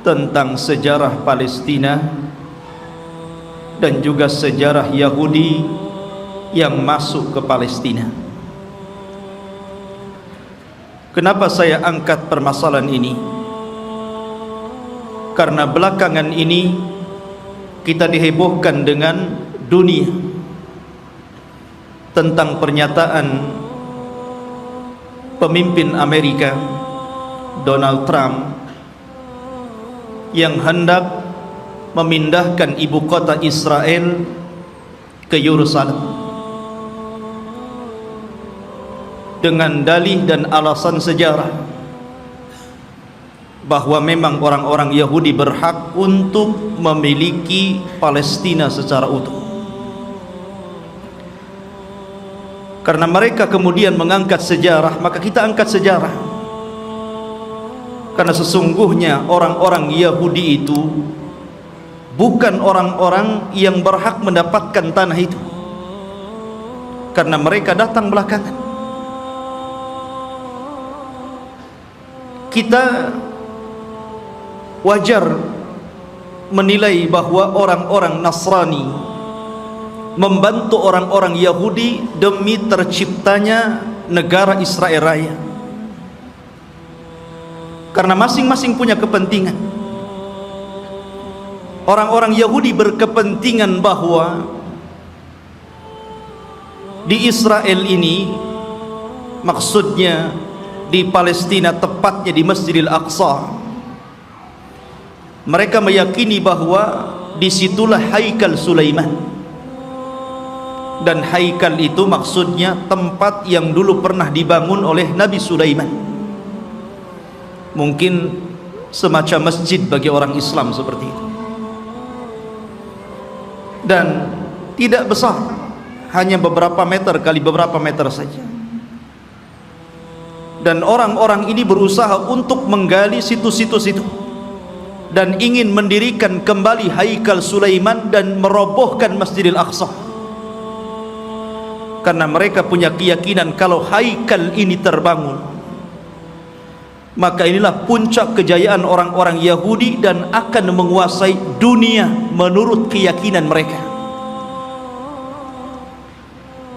tentang sejarah Palestina dan juga sejarah Yahudi yang masuk ke Palestina. Kenapa saya angkat permasalahan ini? Karena belakangan ini kita dihebohkan dengan dunia tentang pernyataan pemimpin Amerika Donald Trump yang hendak memindahkan ibu kota Israel ke Yerusalem dengan dalih dan alasan sejarah bahwa memang orang-orang Yahudi berhak untuk memiliki Palestina secara utuh. Karena mereka kemudian mengangkat sejarah, maka kita angkat sejarah. Karena sesungguhnya orang-orang Yahudi itu bukan orang-orang yang berhak mendapatkan tanah itu, karena mereka datang belakangan. Kita wajar menilai bahwa orang-orang Nasrani membantu orang-orang Yahudi demi terciptanya negara Israel Raya, karena masing-masing punya kepentingan. Orang-orang Yahudi berkepentingan bahwa di Israel ini, maksudnya di Palestina, tepatnya di Masjidil Aqsa, mereka meyakini bahwa disitulah haikal Sulaiman. Dan haikal itu maksudnya tempat yang dulu pernah dibangun oleh Nabi Sulaiman. Mungkin semacam masjid bagi orang Islam seperti itu. Dan tidak besar, hanya beberapa meter kali beberapa meter saja. Dan orang-orang ini berusaha untuk menggali situs-situs itu dan ingin mendirikan kembali haikal Sulaiman dan merobohkan Masjidil Aqsa, karena mereka punya keyakinan kalau haikal ini terbangun, maka inilah puncak kejayaan orang-orang Yahudi dan akan menguasai dunia menurut keyakinan mereka.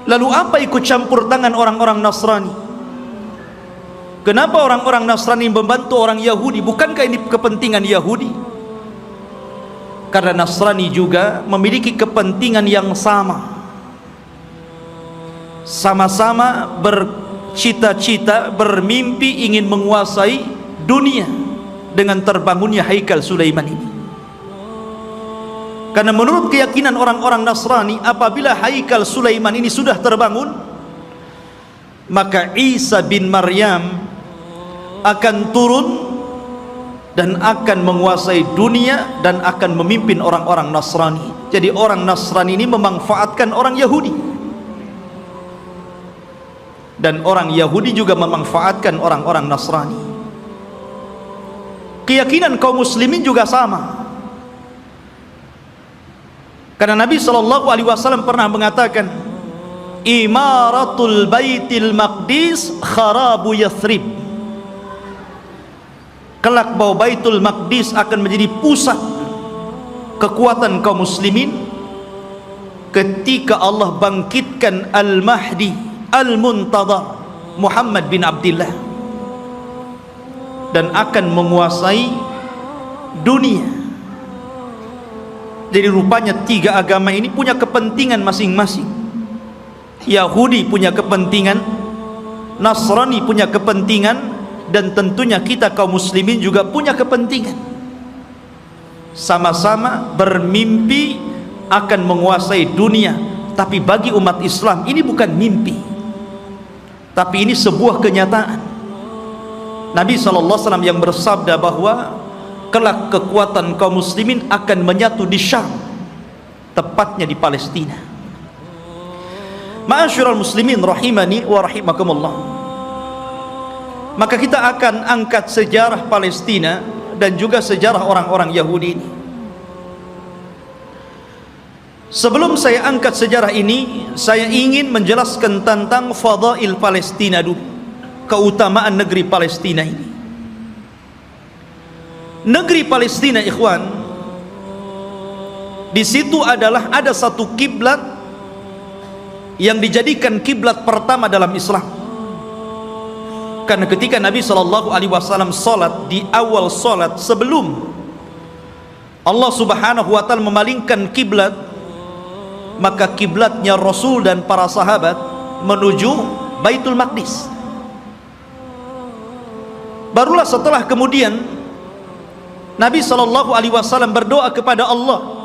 Lalu apa ikut campur tangan orang-orang Nasrani? Kenapa orang-orang Nasrani membantu orang Yahudi? Bukankah ini kepentingan Yahudi? Karena Nasrani juga memiliki kepentingan yang sama. Sama-sama bercita-cita, bermimpi ingin menguasai dunia dengan terbangunnya haikal Sulaiman ini. Karena menurut keyakinan orang-orang Nasrani, apabila haikal Sulaiman ini sudah terbangun, maka Isa bin Maryam akan turun dan akan menguasai dunia dan akan memimpin orang-orang Nasrani. Jadi orang Nasrani ini memanfaatkan orang Yahudi, dan orang Yahudi juga memanfaatkan orang-orang Nasrani. Keyakinan kaum muslimin juga sama. Karena Nabi SAW pernah mengatakan, imaratul baitil maqdis kharabu Yathrib. Kelak bahwa Baitul Maqdis akan menjadi pusat kekuatan kaum muslimin ketika Allah bangkitkan Al-Mahdi Al-Muntadhar Muhammad bin Abdullah, dan akan menguasai dunia. Jadi rupanya tiga agama ini punya kepentingan masing-masing. Yahudi punya kepentingan, Nasrani punya kepentingan, dan tentunya kita kaum muslimin juga punya kepentingan. Sama-sama bermimpi akan menguasai dunia. Tapi bagi umat Islam ini bukan mimpi, tapi ini sebuah kenyataan. Nabi SAW yang bersabda bahwa kelak kekuatan kaum muslimin akan menyatu di Syam, tepatnya di Palestina. Ma'asyiral muslimin rahimani wa rahimakumullah. Maka kita akan angkat sejarah Palestina dan juga sejarah orang-orang Yahudi ini. Sebelum saya angkat sejarah ini, saya ingin menjelaskan tentang fadail Palestina dulu, keutamaan negeri Palestina ini. negeri Palestina, ikhwan, di situ ada satu kiblat yang dijadikan kiblat pertama dalam Islam. Karena ketika Nabi SAW salat, di awal salat sebelum Allah Subhanahu wa taala memalingkan kiblat, maka kiblatnya Rasul dan para sahabat menuju Baitul Maqdis. Barulah setelah kemudian Nabi SAW berdoa kepada Allah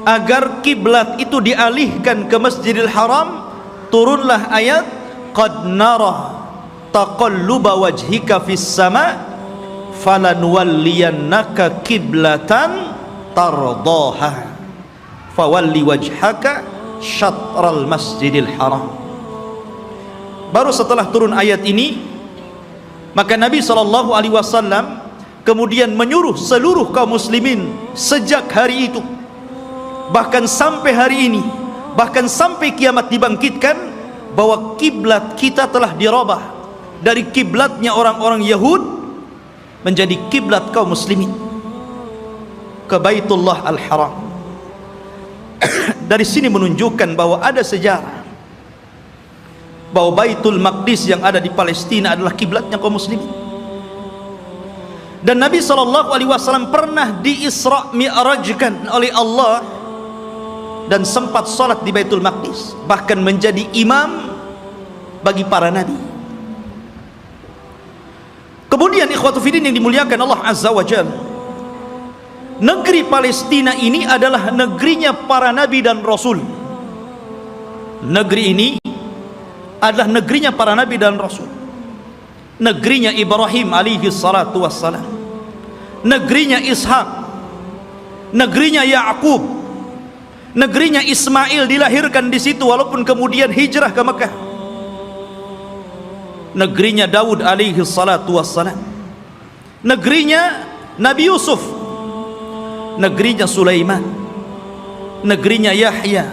agar kiblat itu dialihkan ke Masjidil Haram. Turunlah ayat, qad nara taqalluba wajhika fis sama falanuwalliyannaka kiblatan tardaha fawalli wajhaka syatral Masjidil Haram. Baru setelah turun ayat ini, maka Nabi SAW kemudian menyuruh seluruh kaum muslimin sejak hari itu, bahkan sampai hari ini, bahkan sampai kiamat dibangkitkan, bahwa kiblat kita telah dirubah dari kiblatnya orang-orang Yahud menjadi kiblat kaum muslimin ke Baitullah Al-Haram. Dari sini menunjukkan bahwa ada sejarah bahwa Baitul Maqdis yang ada di Palestina adalah kiblatnya kaum muslimin. Dan Nabi SAW pernah di-Isra Mi'rajkan oleh Allah dan sempat salat di Baitul Maqdis, bahkan menjadi imam bagi para nabi. Kemudian ikhwatu fiddin yang dimuliakan Allah Azza wa Jalla, negeri Palestina ini adalah negerinya para nabi dan rasul. Negeri ini adalah negerinya para nabi dan rasul. Negerinya Ibrahim alaihi salatu wassalam, negerinya Ishak, negerinya Ya'qub, negerinya Ismail dilahirkan di situ walaupun kemudian hijrah ke Mekah. Negerinya Daud alaihi salatu wassalam, negerinya Nabi Yusuf, negerinya Sulaiman, negerinya Yahya,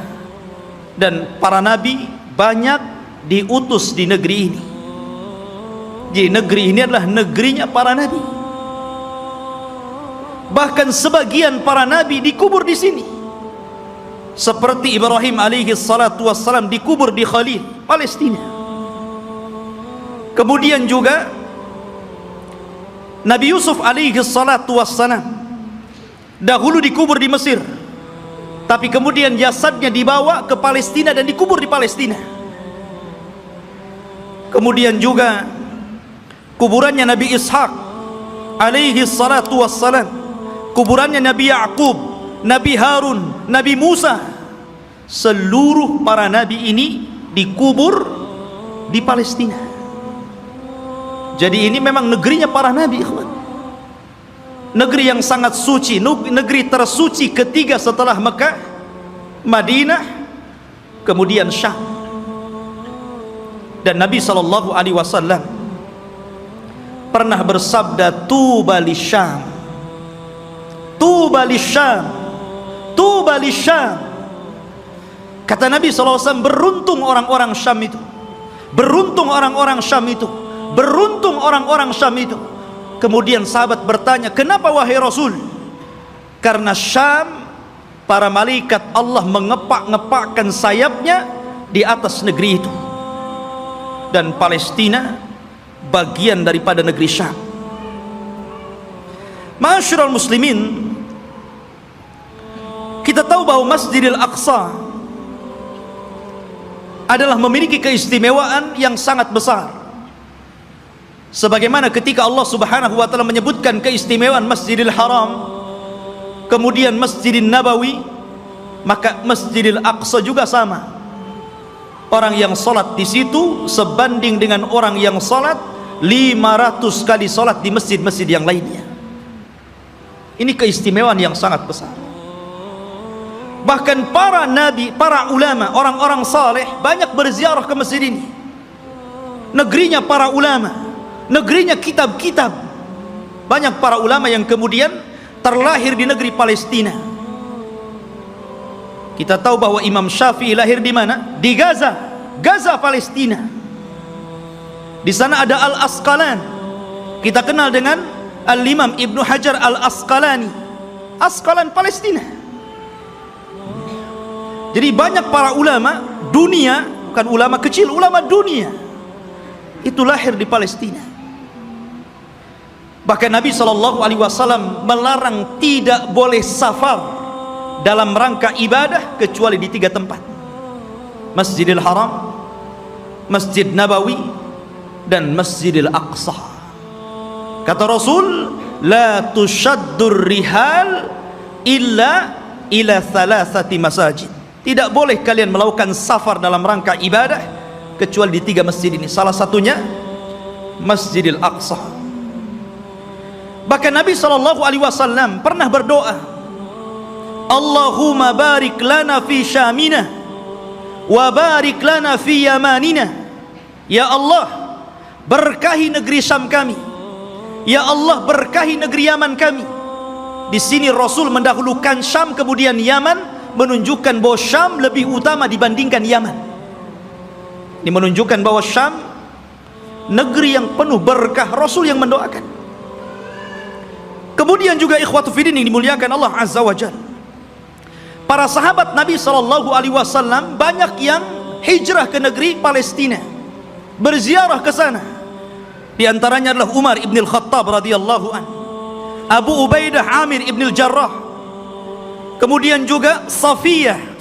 dan para nabi banyak diutus di negeri ini. Jadi negeri ini adalah negerinya para nabi. Bahkan sebagian para nabi dikubur di sini, seperti Ibrahim alaihi salatu wassalam dikubur di Khalil, Palestina. Kemudian juga Nabi Yusuf alaihi salatu wassalam dahulu dikubur di Mesir, tapi kemudian jasadnya dibawa ke Palestina dan dikubur di Palestina. Kemudian juga kuburannya Nabi Ishak alaihi salatu wassalam, kuburannya Nabi Ya'qub, Nabi Harun, Nabi Musa, seluruh para nabi ini dikubur di Palestina. Jadi ini memang negerinya para nabi, ikhwan. Negeri yang sangat suci, negeri tersuci ketiga setelah Mekah, Madinah, kemudian Syam. Dan Nabi SAW pernah bersabda, tuba lisyam, tuba lisyam, tuba lisyam. Kata Nabi SAW, beruntung orang-orang Syam itu, beruntung orang-orang Syam itu, beruntung orang-orang Syam itu. Kemudian sahabat bertanya, kenapa wahai Rasul? Karena Syam, para malaikat Allah mengepak-ngepakkan sayapnya di atas negeri itu, dan Palestina bagian daripada negeri Syam. Ma'asyiral muslimin, kita tahu bahwa Masjidil Aqsa adalah memiliki keistimewaan yang sangat besar. Sebagaimana ketika Allah Subhanahu wa taala menyebutkan keistimewaan Masjidil Haram, kemudian Masjidil Nabawi, maka Masjidil Aqsa juga sama. Orang yang salat di situ sebanding dengan orang yang salat 500 kali salat di masjid-masjid yang lainnya. Ini keistimewaan yang sangat besar. Bahkan para nabi, para ulama, orang-orang saleh banyak berziarah ke masjid ini. Negerinya para ulama, negerinya kitab-kitab. Banyak para ulama yang kemudian terlahir di negeri Palestina. Kita tahu bahwa Imam Syafi'i lahir di mana? Di Gaza, Gaza Palestina. Di sana ada Al-Asqalan, kita kenal dengan Al-Imam Ibnu Hajar Al-Asqalani, Asqalan, Palestina. Jadi banyak para ulama dunia, bukan ulama kecil, ulama dunia itu lahir di Palestina. Bahkan Nabi SAW melarang tidak boleh safar dalam rangka ibadah kecuali di 3 tempat: Masjidil Haram, Masjid Nabawi, dan Masjidil Aqsa. Kata Rasul, la tushaddur rihal illa ila thalathati masajid. Tidak boleh kalian melakukan safar dalam rangka ibadah kecuali di 3 masjid ini. Salah satunya Masjidil Aqsa. Bahkan Nabi SAW pernah berdoa, Allahumma barik lana fi syamina wa barik lana fi yamanina. Ya Allah, berkahi negeri Syam kami. Ya Allah, berkahi negeri Yaman kami. Di sini Rasul mendahulukan Syam kemudian Yaman, menunjukkan bahwa Syam lebih utama dibandingkan Yaman. Ini menunjukkan bahwa Syam negeri yang penuh berkah, Rasul yang mendoakan. Kemudian juga ikhwatu fiddin yang dimuliakan Allah Azza wa Jalla, para sahabat Nabi SAW banyak yang hijrah ke negeri Palestina, berziarah ke sana. Di antaranya adalah Umar ibn al-Khattab radhiyallahu an, Abu Ubaidah Amir ibn al-Jarrah, kemudian juga Safiyah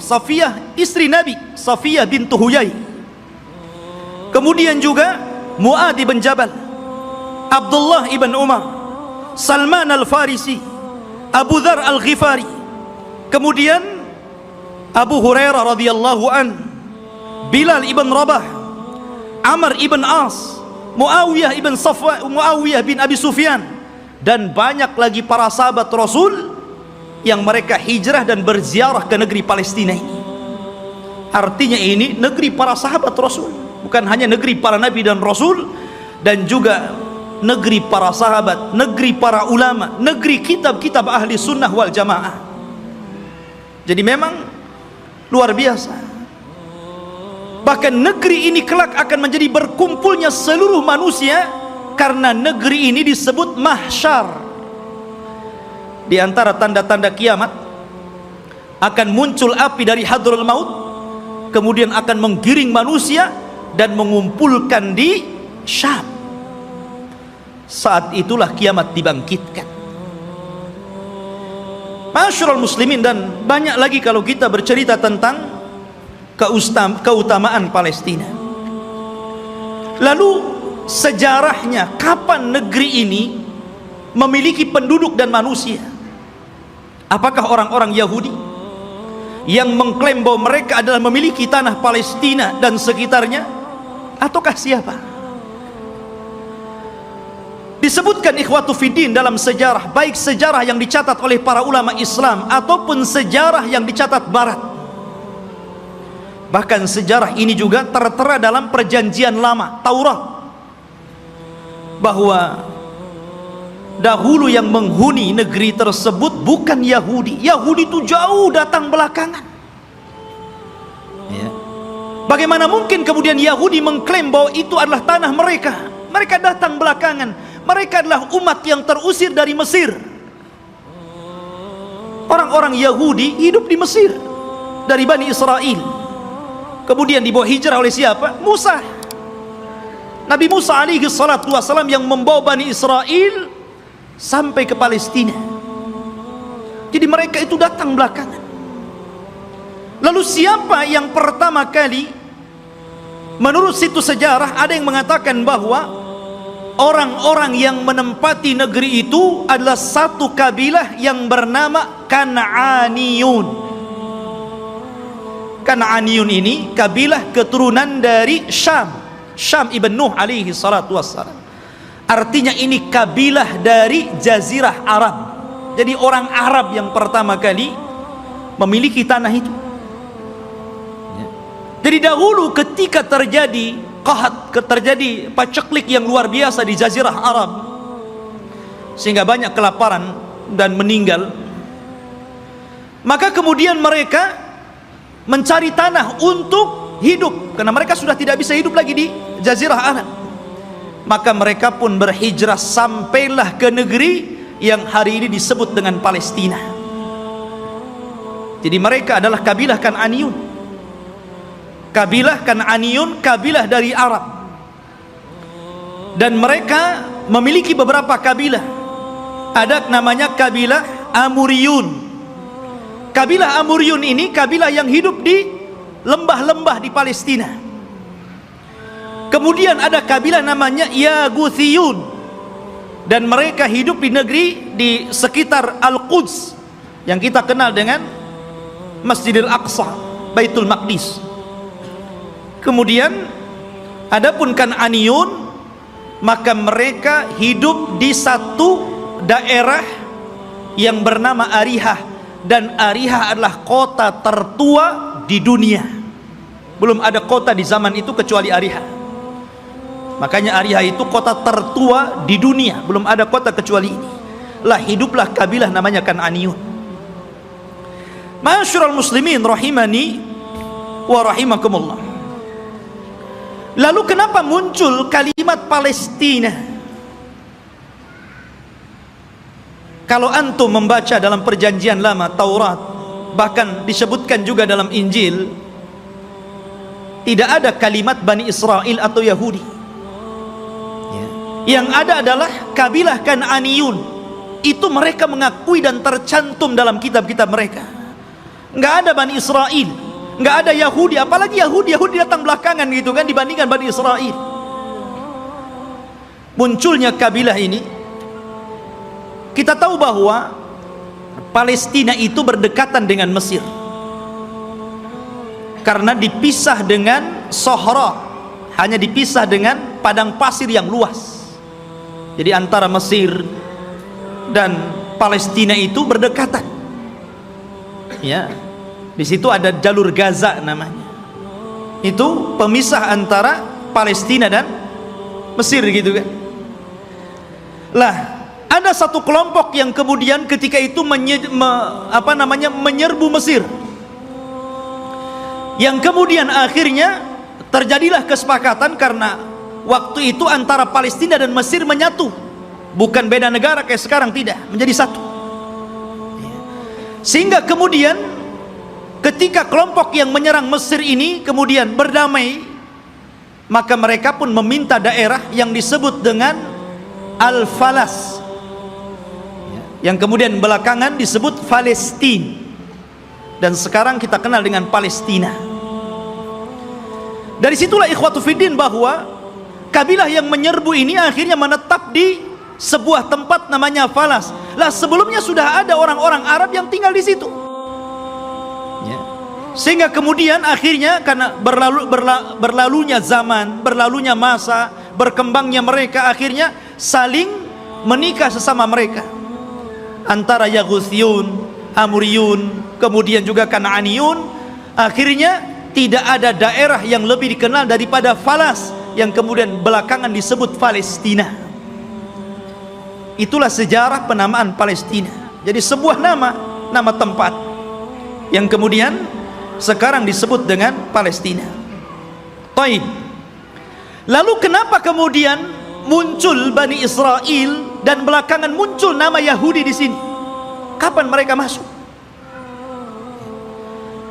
istri Nabi, Safiyah bintu Huyai, kemudian juga Mu'adh ibn Jabal, Abdullah ibn Umar, Salman al-Farisi, Abu Dhar al-Ghifari, kemudian Abu Hurairah radhiyallahu an, Bilal ibn Rabah, Amr ibn As, Muawiyah bin Abi Sufyan, dan banyak lagi para sahabat Rasul yang mereka hijrah dan berziarah ke negeri Palestina ini. Artinya ini negeri para sahabat Rasul, bukan hanya negeri para nabi dan rasul, dan juga negeri para sahabat, negeri para ulama, negeri kitab-kitab ahli sunnah wal jamaah. Jadi memang luar biasa. Bahkan negeri ini kelak akan menjadi berkumpulnya seluruh manusia, karena negeri ini disebut mahsyar. Di antara tanda-tanda kiamat, akan muncul api dari Hadrul Maut, kemudian akan menggiring manusia dan mengumpulkan di Syam. Saat itulah kiamat dibangkitkan. Masyarul muslimin, dan banyak lagi kalau kita bercerita tentang keutamaan Palestina. Lalu sejarahnya, kapan negeri ini memiliki penduduk dan manusia? Apakah orang-orang Yahudi yang mengklaim bahwa mereka adalah memiliki tanah Palestina dan sekitarnya, ataukah siapa? Disebutkan ikhwatu fiddin dalam sejarah, baik sejarah yang dicatat oleh para ulama Islam ataupun sejarah yang dicatat Barat. Bahkan sejarah ini juga tertera dalam perjanjian lama, Taurat, bahwa dahulu yang menghuni negeri tersebut bukan Yahudi. Yahudi itu jauh datang belakangan. Ya. Bagaimana mungkin kemudian Yahudi mengklaim bahwa itu adalah tanah mereka? Mereka datang belakangan. Mereka adalah umat yang terusir dari Mesir. Orang-orang Yahudi hidup di Mesir dari Bani Israel. Kemudian dibawa hijrah oleh siapa? Musa. Nabi Musa alaihi salatu wassalam yang membawa Bani Israel sampai ke Palestina. Jadi mereka itu datang belakangan. Lalu siapa yang pertama kali? Menurut situs sejarah ada yang mengatakan bahwa orang-orang yang menempati negeri itu adalah satu kabilah yang bernama Kan'aniyun. Kan'aniyun ini kabilah keturunan dari Syam ibn Nuh alaihi salatu wassalam. Artinya ini kabilah dari Jazirah Arab. Jadi orang Arab yang pertama kali memiliki tanah itu. Jadi dahulu ketika terjadi terjadi paceklik yang luar biasa di Jazirah Arab, sehingga banyak kelaparan dan meninggal, maka kemudian mereka mencari tanah untuk hidup, karena mereka sudah tidak bisa hidup lagi di Jazirah Arab. maka mereka pun berhijrah sampailah ke negeri yang hari ini disebut dengan Palestina. Jadi mereka adalah kabilah Kan'aniyun. Kabilah Kan'aniyun, kabilah dari Arab. Dan mereka memiliki beberapa kabilah. Ada namanya kabilah Amuriyun. Kabilah Amuriyun ini kabilah yang hidup di lembah-lembah di Palestina. Kemudian ada kabilah namanya Yaguthiyun, dan mereka hidup di negeri di sekitar Al-Quds yang kita kenal dengan Masjidil Aqsa, Baitul Maqdis. Kemudian adapun Kan'aniyun, maka mereka hidup di satu daerah yang bernama Arihah, dan Arihah adalah kota tertua di dunia. Belum ada kota di zaman itu kecuali Arihah. Makanya Arihah itu kota tertua di dunia, belum ada kota kecuali ini. Lah hiduplah kabilah namanya Kan'aniyun. Ma'asyiral muslimin rahimani wa rahimakumullah. Lalu kenapa muncul kalimat Palestina? Kalau antum membaca dalam perjanjian lama Taurat, bahkan disebutkan juga dalam Injil, tidak ada kalimat Bani Israel atau Yahudi. Yang ada adalah kabilah Kan'aniyun. Itu mereka mengakui dan tercantum dalam kitab-kitab mereka. Nggak ada Bani Israel, nggak ada Yahudi. Apalagi Yahudi datang belakangan gitu kan, dibandingkan Bani Israel. Munculnya kabilah ini, kita tahu bahwa Palestina itu berdekatan dengan Mesir, karena dipisah dengan Sahara, hanya dipisah dengan padang pasir yang luas. Jadi antara Mesir dan Palestina itu berdekatan. Ya, di situ ada jalur Gaza namanya. Itu pemisah antara Palestina dan Mesir gitu kan. Lah, ada satu kelompok yang kemudian ketika itu menyerbu Mesir. Yang kemudian akhirnya terjadilah kesepakatan, karena waktu itu antara Palestina dan Mesir menyatu, bukan beda negara kayak sekarang, tidak, menjadi satu. Sehingga kemudian ketika kelompok yang menyerang Mesir ini kemudian berdamai, maka mereka pun meminta daerah yang disebut dengan Al-Falas, yang kemudian belakangan disebut Palestina, dan sekarang kita kenal dengan Palestina. Dari situlah ikhwatu fiddin bahwa kabilah yang menyerbu ini akhirnya menetap di sebuah tempat namanya Falas. Lah sebelumnya sudah ada orang-orang Arab yang tinggal di situ. Ya. Sehingga kemudian akhirnya karena berlalunya zaman, berlalunya masa, berkembangnya mereka, akhirnya saling menikah sesama mereka. Antara Yaguthiyun, Amuriyun, kemudian juga Kan'aniyun. Akhirnya tidak ada daerah yang lebih dikenal daripada Falas, yang kemudian belakangan disebut Palestina. Itulah sejarah penamaan Palestina. Jadi sebuah nama tempat yang kemudian sekarang disebut dengan Palestina. Taib. Lalu kenapa kemudian muncul Bani Israel dan belakangan muncul nama Yahudi di sini? Kapan mereka masuk?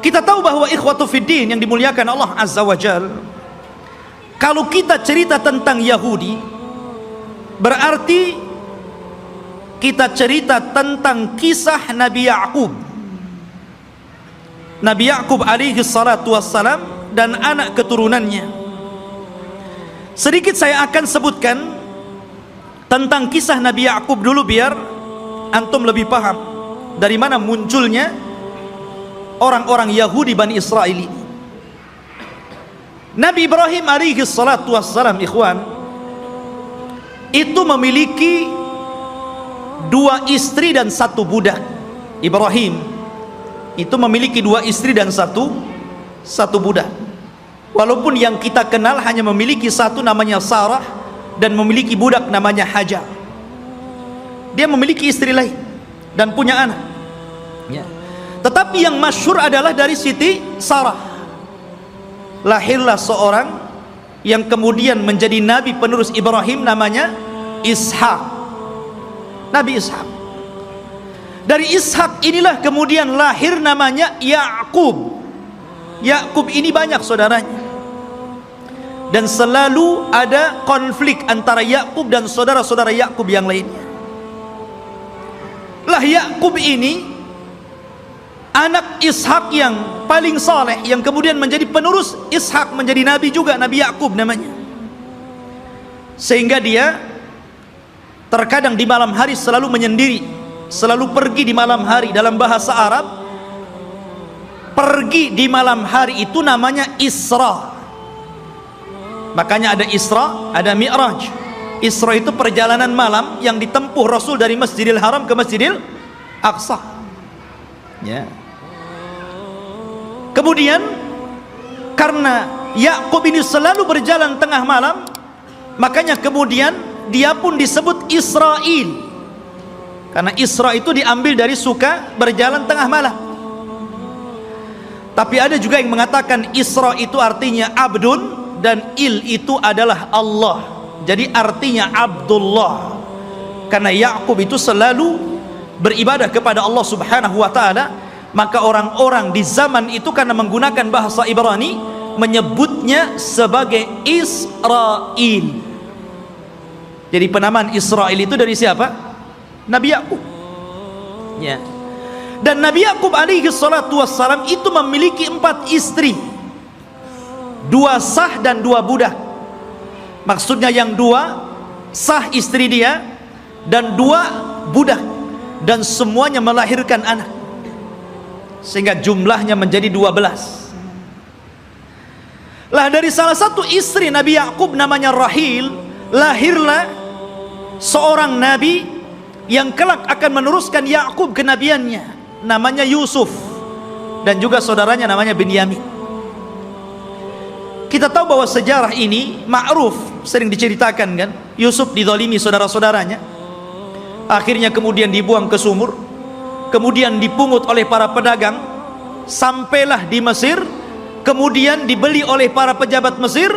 Kita tahu bahwa ikhwatu fiddin yang dimuliakan Allah Azza wa Jalla, kalau kita cerita tentang Yahudi, berarti kita cerita tentang kisah Nabi Ya'qub. Nabi Ya'qub alaihi salatu wassalam dan anak keturunannya. Sedikit saya akan sebutkan tentang kisah Nabi Ya'qub dulu, biar antum lebih paham dari mana munculnya orang-orang Yahudi Bani Israel ini. Nabi Ibrahim alaihi salatu wassalam, ikhwan, itu memiliki 2 istri dan 1 budak. Ibrahim itu memiliki 2 istri dan 1 budak. Walaupun yang kita kenal hanya memiliki 1 namanya Sarah, dan memiliki budak namanya Hajar. Dia memiliki istri lain dan punya anak ya. Tetapi yang masyhur adalah dari Siti Sarah. Lahirlah seorang yang kemudian menjadi nabi penerus Ibrahim namanya Ishak. Nabi Ishak. Dari Ishak inilah kemudian lahir namanya Yakub. Yakub ini banyak saudaranya, dan selalu ada konflik antara Yakub dan saudara-saudara Yakub yang lainnya. Lah Yakub ini anak Ishak yang paling saleh, yang kemudian menjadi penerus Ishak, menjadi nabi juga, Nabi Yakub namanya. Sehingga dia terkadang di malam hari selalu menyendiri, selalu pergi di malam hari. Dalam bahasa Arab, pergi di malam hari itu namanya Isra. Makanya ada Isra, ada Mi'raj. Isra itu perjalanan malam yang ditempuh Rasul dari Masjidil Haram ke Masjidil Aqsa. Ya. Kemudian karena Yakub ini selalu berjalan tengah malam, makanya kemudian dia pun disebut Israil. Karena Isra itu diambil dari suka berjalan tengah malam. Tapi ada juga yang mengatakan Isra itu artinya abdun, dan il itu adalah Allah. Jadi artinya Abdullah. Karena Yakub itu selalu beribadah kepada Allah Subhanahu wa taala, maka orang-orang di zaman itu karena menggunakan bahasa Ibrani menyebutnya sebagai Israil. Jadi penamaan Israil itu dari siapa? Nabi Yakub. Ya. Dan Nabi Yakub alaihi salatu wassalam itu memiliki 4 istri, 2 sah dan 2 budak. Maksudnya yang 2 sah istri dia dan 2 budak, dan semuanya melahirkan anak, sehingga jumlahnya menjadi 12. Lah dari salah satu istri Nabi Yakub namanya Rahil, lahirlah seorang nabi yang kelak akan meneruskan Yakub kenabiannya, namanya Yusuf, dan juga saudaranya namanya Binyamin. Kita tahu bahwa sejarah ini ma'ruf, sering diceritakan kan. Yusuf dizalimi saudara-saudaranya, akhirnya kemudian dibuang ke sumur, kemudian dipungut oleh para pedagang, sampailah di Mesir, kemudian dibeli oleh para pejabat Mesir,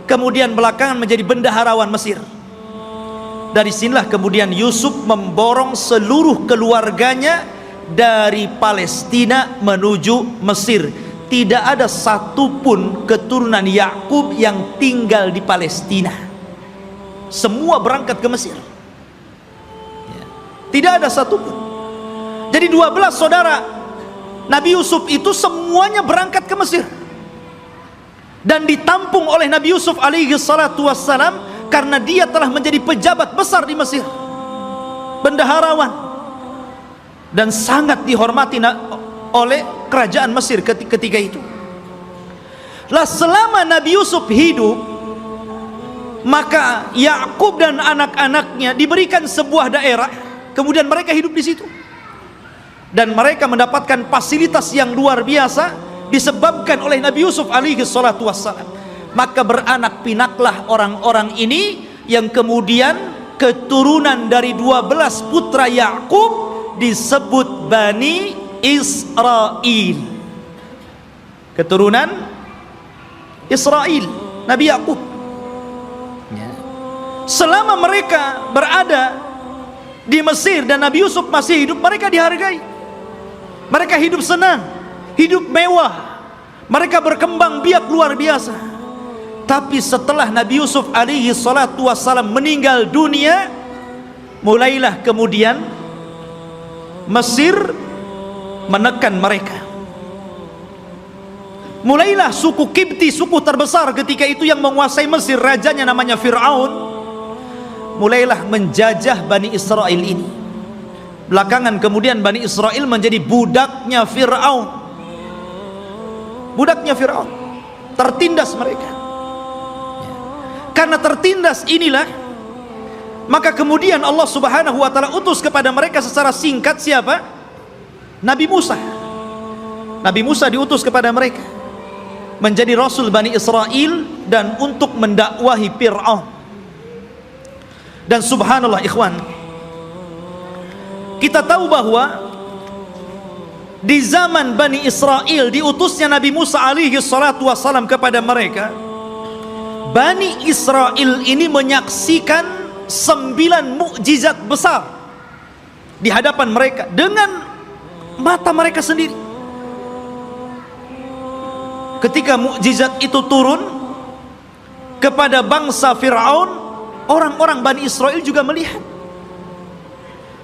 kemudian belakangan menjadi bendaharawan Mesir. Dari sinilah kemudian Yusuf memborong seluruh keluarganya dari Palestina menuju Mesir. Tidak ada satupun keturunan Yakub yang tinggal di Palestina. Semua berangkat ke Mesir. Tidak ada satupun. Jadi 12 saudara Nabi Yusuf itu semuanya berangkat ke Mesir, dan ditampung oleh Nabi Yusuf alaihi salatu wassalam karena dia telah menjadi pejabat besar di Mesir, bendaharawan, dan sangat dihormati oleh kerajaan Mesir ketika itu. Lah selama Nabi Yusuf hidup, maka Yakub dan anak-anaknya diberikan sebuah daerah, kemudian mereka hidup di situ, dan mereka mendapatkan fasilitas yang luar biasa disebabkan oleh Nabi Yusuf alaihi salatu wassalam. Maka beranak pinaklah orang-orang ini yang kemudian keturunan dari 12 putra Yakub disebut Bani Israil, keturunan Israel, Nabi Yakub. Selama mereka berada di Mesir dan Nabi Yusuf masih hidup, mereka dihargai, mereka hidup senang, hidup mewah, mereka berkembang biak luar biasa. Tapi setelah Nabi Yusuf alaihi salatu wassalam meninggal dunia, mulailah kemudian Mesir menekan mereka. Mulailah suku Kipti, suku terbesar ketika itu yang menguasai Mesir, rajanya namanya Fir'aun, mulailah menjajah Bani Israel ini. Belakangan kemudian Bani Israel menjadi budaknya Fir'aun. Budaknya Fir'aun, tertindas mereka. Karena tertindas inilah, maka kemudian Allah Subhanahu wa ta'ala utus kepada mereka secara singkat siapa? Nabi Musa. Nabi Musa diutus kepada mereka menjadi Rasul Bani Israel dan untuk mendakwahi Fir'aun. Dan subhanallah ikhwan, kita tahu bahwa di zaman Bani Israel diutusnya Nabi Musa alaihi salatu wassalam kepada mereka, Bani Israel ini menyaksikan 9 mukjizat besar di hadapan mereka dengan mata mereka sendiri. Ketika mukjizat itu turun kepada bangsa Fir'aun, orang-orang Bani Israel juga melihat.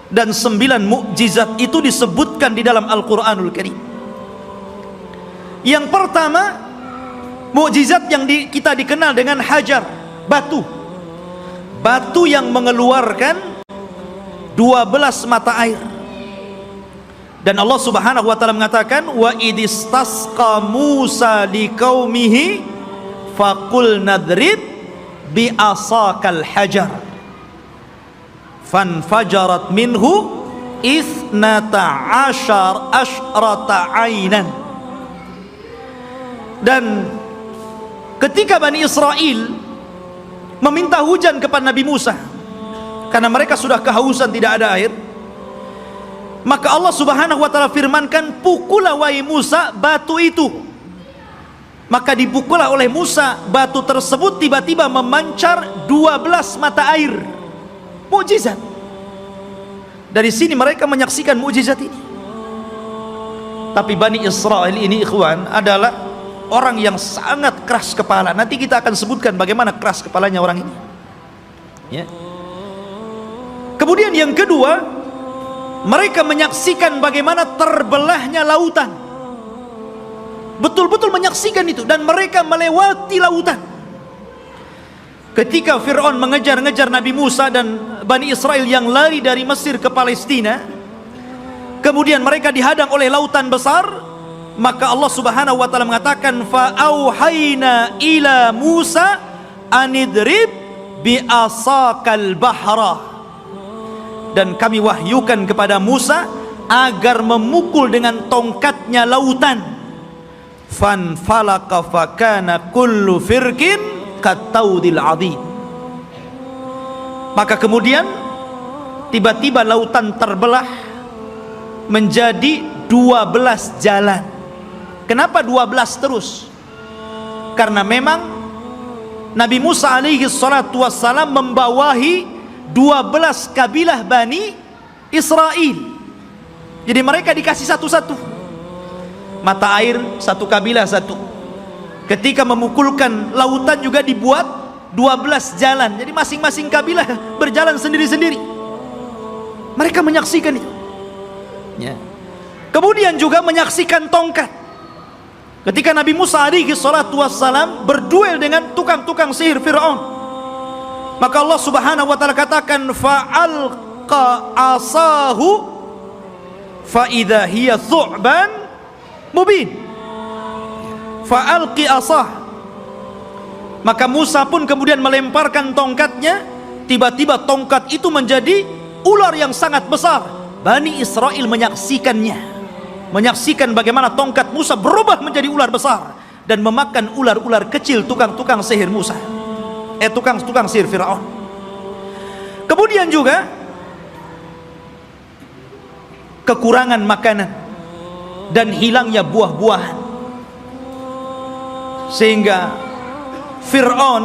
Dan 9 mukjizat itu disebutkan di dalam Al-Quranul Karim. Yang pertama, mukjizat yang kita dikenal dengan hajar, batu. Batu yang mengeluarkan 12 mata air. Dan Allah Subhanahu wa taala mengatakan, wa idistasqa Musa liqaumihi faqul nadrib bi asakal hajar fanfajarat minhu isnata asyrata ainan. Dan ketika Bani Israel meminta hujan kepada Nabi Musa karena mereka sudah kehausan, tidak ada air, maka Allah Subhanahu wa taala firmankan, pukullah wahai Musa batu itu. Maka dipukullah oleh Musa batu tersebut, tiba-tiba memancar 12 mata air. Mukjizat. Dari sini mereka menyaksikan mukjizat ini. Tapi Bani Israel ini, ikhwan, adalah orang yang sangat keras kepala. Nanti kita akan sebutkan bagaimana keras kepalanya orang ini, ya. Kemudian yang kedua, mereka menyaksikan bagaimana terbelahnya lautan. Betul-betul menyaksikan itu. Dan mereka melewati lautan. Ketika Fir'aun mengejar-ngejar Nabi Musa dan Bani Israel yang lari dari Mesir ke Palestina, kemudian mereka dihadang oleh lautan besar, maka Allah Subhanahu wa taala mengatakan, fa'auhayna ila Musa anidrib bi asakal bahra. Dan kami wahyukan kepada Musa agar memukul dengan tongkatnya lautan. Fanfalaka fakana kullu firqin kataudil adhim. Maka kemudian tiba-tiba lautan terbelah menjadi 12 jalan. Kenapa 12 terus? Karena memang Nabi Musa alaihi salatu wassalam membawahi 12 kabilah Bani Israel. Jadi mereka dikasih satu-satu mata air, satu kabilah satu. Ketika memukulkan lautan juga dibuat 12 jalan. Jadi masing-masing kabilah berjalan sendiri-sendiri. Mereka menyaksikan itu, ya. Kemudian juga menyaksikan tongkat. Ketika Nabi Musa alaihi salatu wassalam berduel dengan tukang-tukang sihir Fir'aun, maka Allah Subhanahu wa taala katakan, fa'alqa asahu fa idza hiya thu'ban mubin. Fa'alqi asah. Maka Musa pun kemudian melemparkan tongkatnya, tiba-tiba tongkat itu menjadi ular yang sangat besar. Bani Israel menyaksikannya, menyaksikan bagaimana tongkat Musa berubah menjadi ular besar dan memakan ular-ular kecil tukang-tukang sihir Musa, tukang-tukang sihir Fir'aun. Kemudian juga kekurangan makanan dan hilangnya buah-buahan, sehingga Fir'aun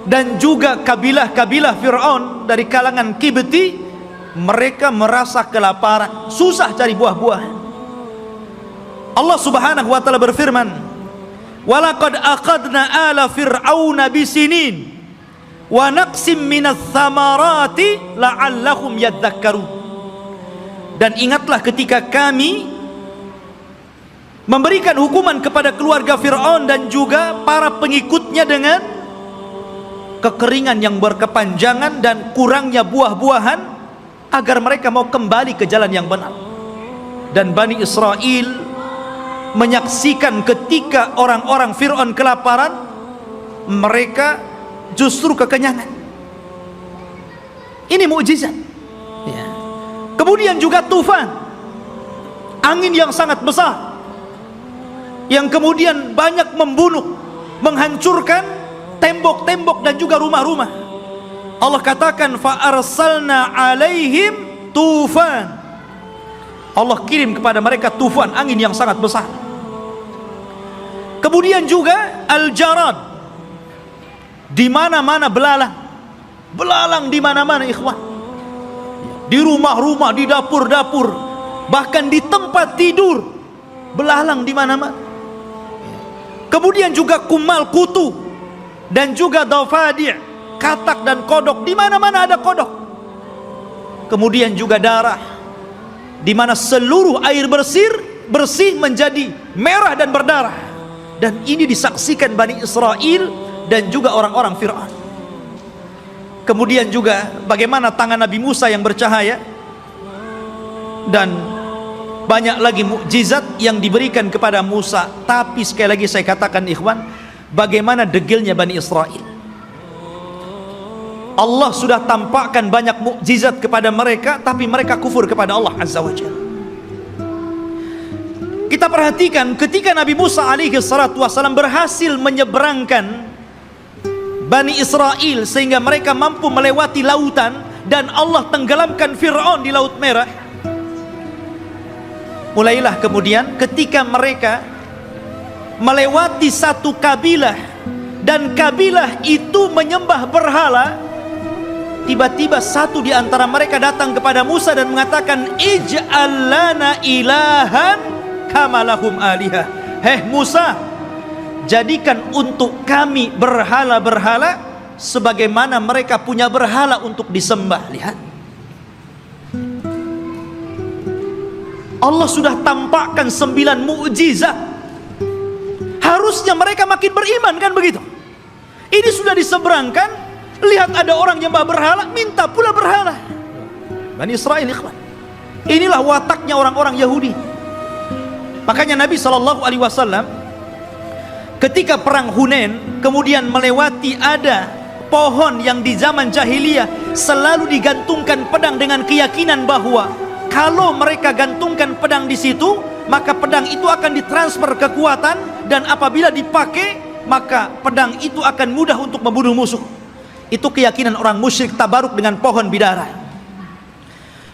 dan juga kabilah-kabilah Fir'aun dari kalangan Kibti, mereka merasa kelaparan, susah cari buah-buahan. Allah Subhanahu wa taala berfirman, walaqad aqadna ala fir'auna bisinin wa naqsim minas thamarati la'allahum yadhakkarun. Dan ingatlah ketika kami memberikan hukuman kepada keluarga Fir'aun dan juga para pengikutnya dengan kekeringan yang berkepanjangan dan kurangnya buah-buahan, agar mereka mau kembali ke jalan yang benar. Dan Bani Israel menyaksikan ketika orang-orang Fir'aun kelaparan, mereka justru kekenyangan. Ini mukjizat, ya. Kemudian juga tufan, angin yang sangat besar, yang kemudian banyak membunuh, menghancurkan tembok-tembok dan juga rumah-rumah. Allah katakan, fa arsalna alaihim tufan. Allah kirim kepada mereka tufan, angin yang sangat besar. Kemudian juga al-jarad, Di mana-mana belalang. Belalang di mana-mana, ikhwan. Di rumah-rumah, di dapur-dapur, bahkan di tempat tidur, belalang di mana-mana. Kemudian juga kumal kutu dan juga dafadi', katak dan kodok, di mana-mana ada kodok. Kemudian juga darah, di mana seluruh air bersih menjadi merah dan berdarah. Dan ini disaksikan Bani Israel dan juga orang-orang Fir'aun. Kemudian juga bagaimana tangan Nabi Musa yang bercahaya, dan banyak lagi mukjizat yang diberikan kepada Musa. Tapi sekali lagi saya katakan, ikhwan, bagaimana degilnya Bani Israel. Allah sudah tampakkan banyak mukjizat kepada mereka, tapi mereka kufur kepada Allah Azza wa Jalla. Kita perhatikan ketika Nabi Musa alaihi salatu wassalam berhasil menyeberangkan Bani Israel sehingga mereka mampu melewati lautan, dan Allah tenggelamkan Fir'aun di Laut Merah. Mulailah kemudian ketika mereka melewati satu kabilah, dan kabilah itu menyembah berhala, tiba-tiba satu di antara mereka datang kepada Musa dan mengatakan, ij'al lana ilahan kama lahum alihah. Hei Musa, jadikan untuk kami berhala-berhala sebagaimana mereka punya berhala untuk disembah. Lihat, Allah sudah tampakkan 9 mukjizat. Harusnya mereka makin beriman, kan begitu? Ini sudah diseberangkan, lihat ada orang nyembah berhala, minta pula berhala. Bani Israel, ikhwan. Inilah wataknya orang-orang Yahudi. Makanya Nabi SAW ketika perang Hunain kemudian melewati ada pohon yang di zaman jahiliyah selalu digantungkan pedang dengan keyakinan bahwa kalau mereka gantungkan pedang di situ, maka pedang itu akan ditransfer kekuatan, dan apabila dipakai maka pedang itu akan mudah untuk membunuh musuh. Itu keyakinan orang musyrik tabaruk dengan pohon bidara.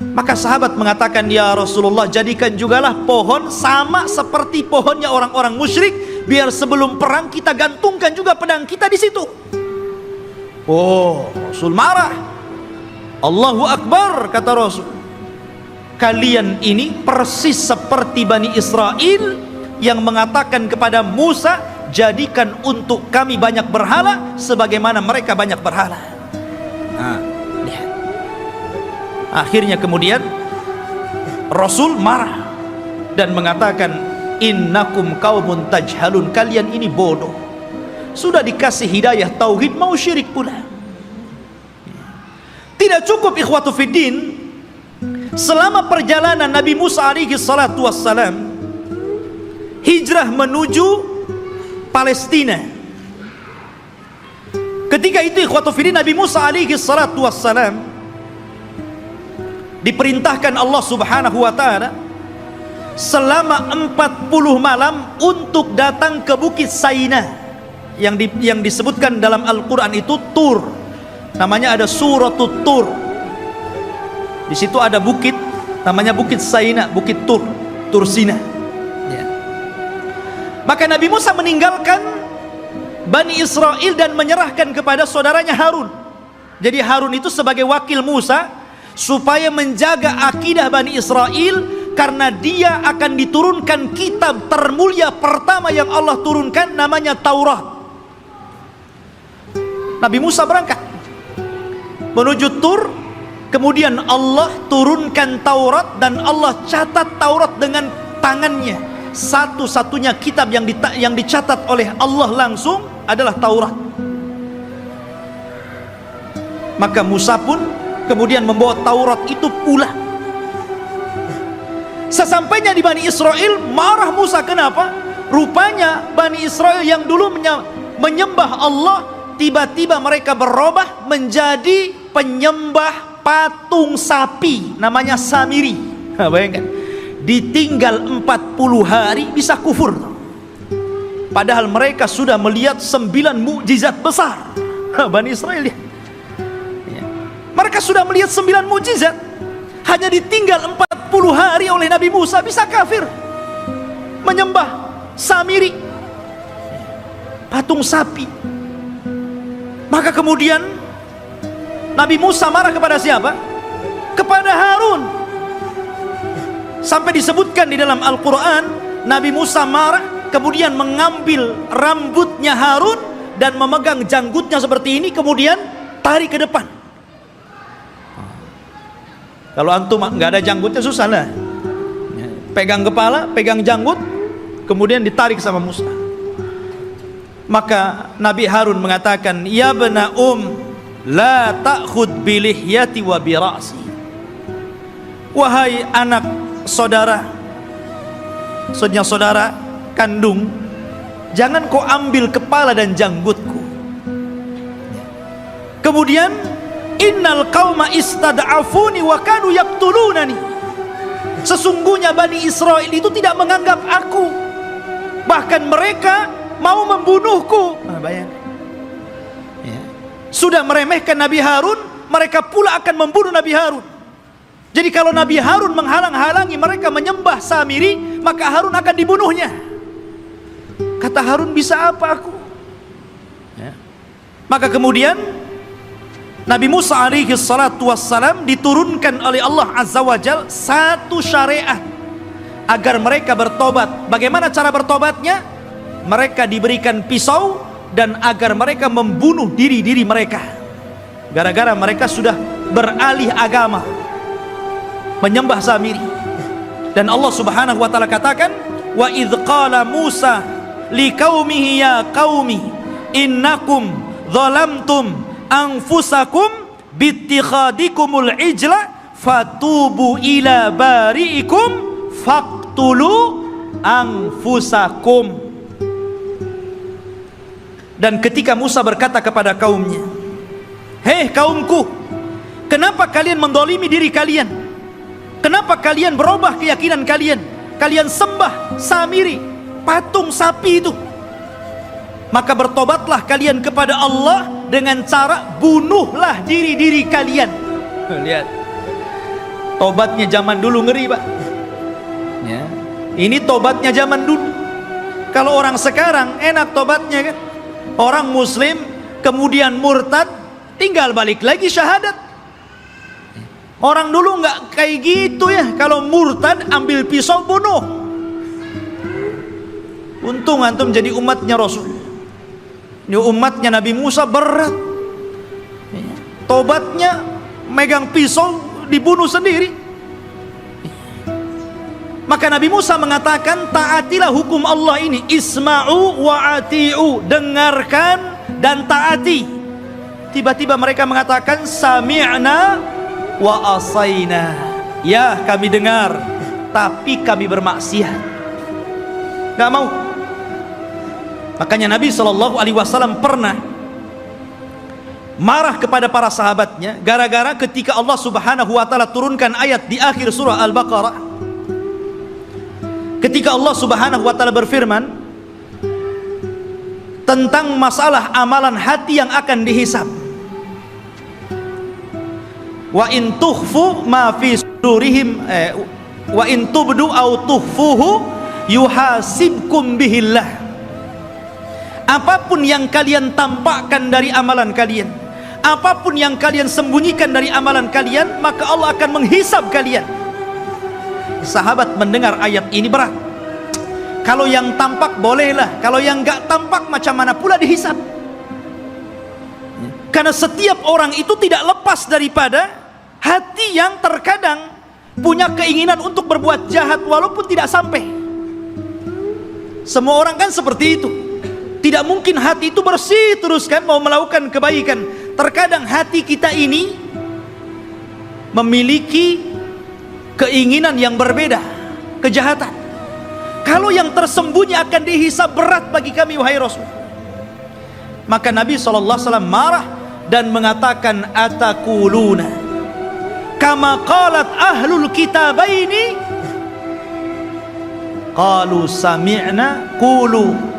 Maka sahabat mengatakan, ya Rasulullah, jadikan jugalah pohon sama seperti pohonnya orang-orang musyrik, biar sebelum perang kita gantungkan juga pedang kita di situ. Oh, Rasul marah. Allahu Akbar, kata Rasul. Kalian ini persis seperti Bani Israel yang mengatakan kepada Musa, jadikan untuk kami banyak berhala sebagaimana mereka banyak berhala. Nah, lihat. Akhirnya kemudian Rasul marah dan mengatakan, innakum qaumun tajhalun, kalian ini bodoh. Sudah dikasih hidayah tauhid mau syirik pula. Tidak cukup ikhwatu fiddin, selama perjalanan Nabi Musa alaihi salatu wassalam hijrah menuju Palestina, ketika itu ikhwatu fiddin, Nabi Musa alaihi salatu wassalam diperintahkan Allah subhanahu wa ta'ala selama 40 malam untuk datang ke Bukit Saina yang disebutkan dalam Al-Quran itu Tur. Namanya ada Suratul Tur. Di situ ada bukit namanya Bukit Saina, Bukit Tur, Tur Sina ya. Maka Nabi Musa meninggalkan Bani Israel dan menyerahkan kepada saudaranya Harun. Jadi Harun itu sebagai wakil Musa supaya menjaga akidah Bani Israel, karena dia akan diturunkan kitab termulia pertama yang Allah turunkan, namanya Taurat. Nabi Musa berangkat menuju Tur, kemudian Allah turunkan Taurat, dan Allah catat Taurat dengan tangannya. Satu-satunya kitab yang dicatat oleh Allah langsung adalah Taurat. Maka Musa pun kemudian membawa Taurat itu pula. Sesampainya di Bani Israel, marah Musa. Kenapa? Rupanya Bani Israel yang dulu menyembah Allah, tiba-tiba mereka berubah menjadi penyembah patung sapi, namanya Samiri. Bayangkan, ditinggal 40 hari bisa kufur, padahal mereka sudah melihat 9 mukjizat besar. Bani Israel ya. Mereka sudah melihat 9 mukjizat, hanya ditinggal 40 hari oleh Nabi Musa bisa kafir, menyembah Samiri, patung sapi. Maka kemudian Nabi Musa marah kepada siapa? Kepada Harun. Sampai disebutkan di dalam Al-Quran, Nabi Musa marah, kemudian mengambil rambutnya Harun dan memegang janggutnya seperti ini, kemudian tarik ke depan. Kalau antum nggak ada janggutnya susah lah. Pegang kepala, pegang janggut, kemudian ditarik sama Musa. Maka Nabi Harun mengatakan, ya bena la ta'khud bilihyati wa bira'si. Wahai anak saudara, maksudnya saudara kandung, jangan kau ambil kepala dan janggutku. Kemudian, innal qauma istad'afuni wa kanu yaqtulunani. Sesungguhnya Bani Israel itu tidak menganggap aku, bahkan mereka mau membunuhku. Bayangkan. Ya. Sudah meremehkan Nabi Harun, mereka pula akan membunuh Nabi Harun. Jadi kalau Nabi Harun menghalang-halangi mereka menyembah Samiri, maka Harun akan dibunuhnya. Kata Harun, bisa apa aku? Ya. Maka kemudian Nabi Musa alaihi salatu wassalam diturunkan oleh Allah Azza wa Jal satu syariat agar mereka bertobat. Bagaimana cara bertobatnya? Mereka diberikan pisau dan agar mereka membunuh diri-diri mereka. Gara-gara mereka sudah beralih agama, menyembah Samiri. Dan Allah Subhanahu wa taala katakan, wa idz qala Musa liqaumihi ya qaumi innakum zalamtum anfusakum bittikhadikumul ijla fatubu ila bari'ikum faqtulu anfusakum. Dan ketika Musa berkata kepada kaumnya, hei kaumku, kenapa kalian mendolimi diri kalian? Kenapa kalian berubah keyakinan kalian? Kalian sembah Samiri, patung sapi itu. Maka bertobatlah kalian kepada Allah dengan cara bunuhlah diri-diri kalian. Lihat, tobatnya zaman dulu ngeri, Pak. Ya. Ini tobatnya zaman dulu. Kalau orang sekarang enak tobatnya kan. Orang muslim kemudian murtad, tinggal balik lagi syahadat. Orang dulu nggak kayak gitu ya. Kalau murtad ambil pisau bunuh. Untung antum jadi umatnya Rasul. Ini umatnya Nabi Musa berat. Tobatnya megang pisau dibunuh sendiri. Maka Nabi Musa mengatakan, taatilah hukum Allah ini, isma'u wa ati'u, dengarkan dan taati. Tiba-tiba mereka mengatakan, sami'na wa asayna. Ya, kami dengar, tapi kami bermaksiat. Gak mau. Makanya Nabi SAW pernah marah kepada para sahabatnya gara-gara ketika Allah Subhanahu wa taala turunkan ayat di akhir surah Al-Baqarah, ketika Allah Subhanahu wa taala berfirman tentang masalah amalan hati yang akan dihisab. Wa in tukhfu ma fi sudurihim wa in tubdu aw tukhfuhu yuhasibkum bihillah. Apapun yang kalian tampakkan dari amalan kalian, apapun yang kalian sembunyikan dari amalan kalian, maka Allah akan menghisab kalian. Sahabat mendengar ayat ini berat. Kalau yang tampak bolehlah, kalau yang enggak tampak macam mana pula dihisab. Karena setiap orang itu tidak lepas daripada hati yang terkadang punya keinginan untuk berbuat jahat walaupun tidak sampai. Semua orang kan seperti itu. Tidak mungkin hati itu bersih terus kan mau melakukan kebaikan. Terkadang hati kita ini memiliki keinginan yang berbeda, kejahatan. Kalau yang tersembunyi akan dihisab berat bagi kami, wahai Rasul. Maka Nabi SAW marah dan mengatakan, atakuluna kama qalat ahlul kitabaini qalu sami'na qulu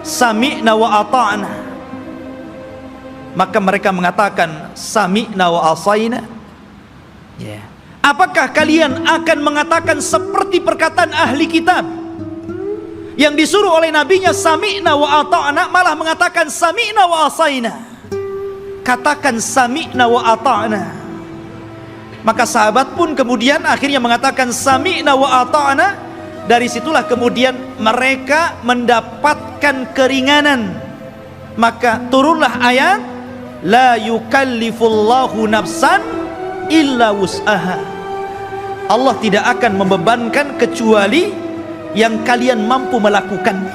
sami'na wa ata'na. Maka mereka mengatakan sami'na wa asayna. Apakah kalian akan mengatakan seperti perkataan ahli kitab yang disuruh oleh nabinya sami'na wa ata'na, malah mengatakan sami'na wa asayna? katakan sami'na wa ata'na. Maka sahabat pun kemudian akhirnya mengatakan sami'na wa ata'na. Dari situlah kemudian mereka mendapatkan keringanan. Maka turunlah ayat la yukallifullahu nafsan illa wus'aha. Allah tidak akan membebankan kecuali yang kalian mampu melakukannya.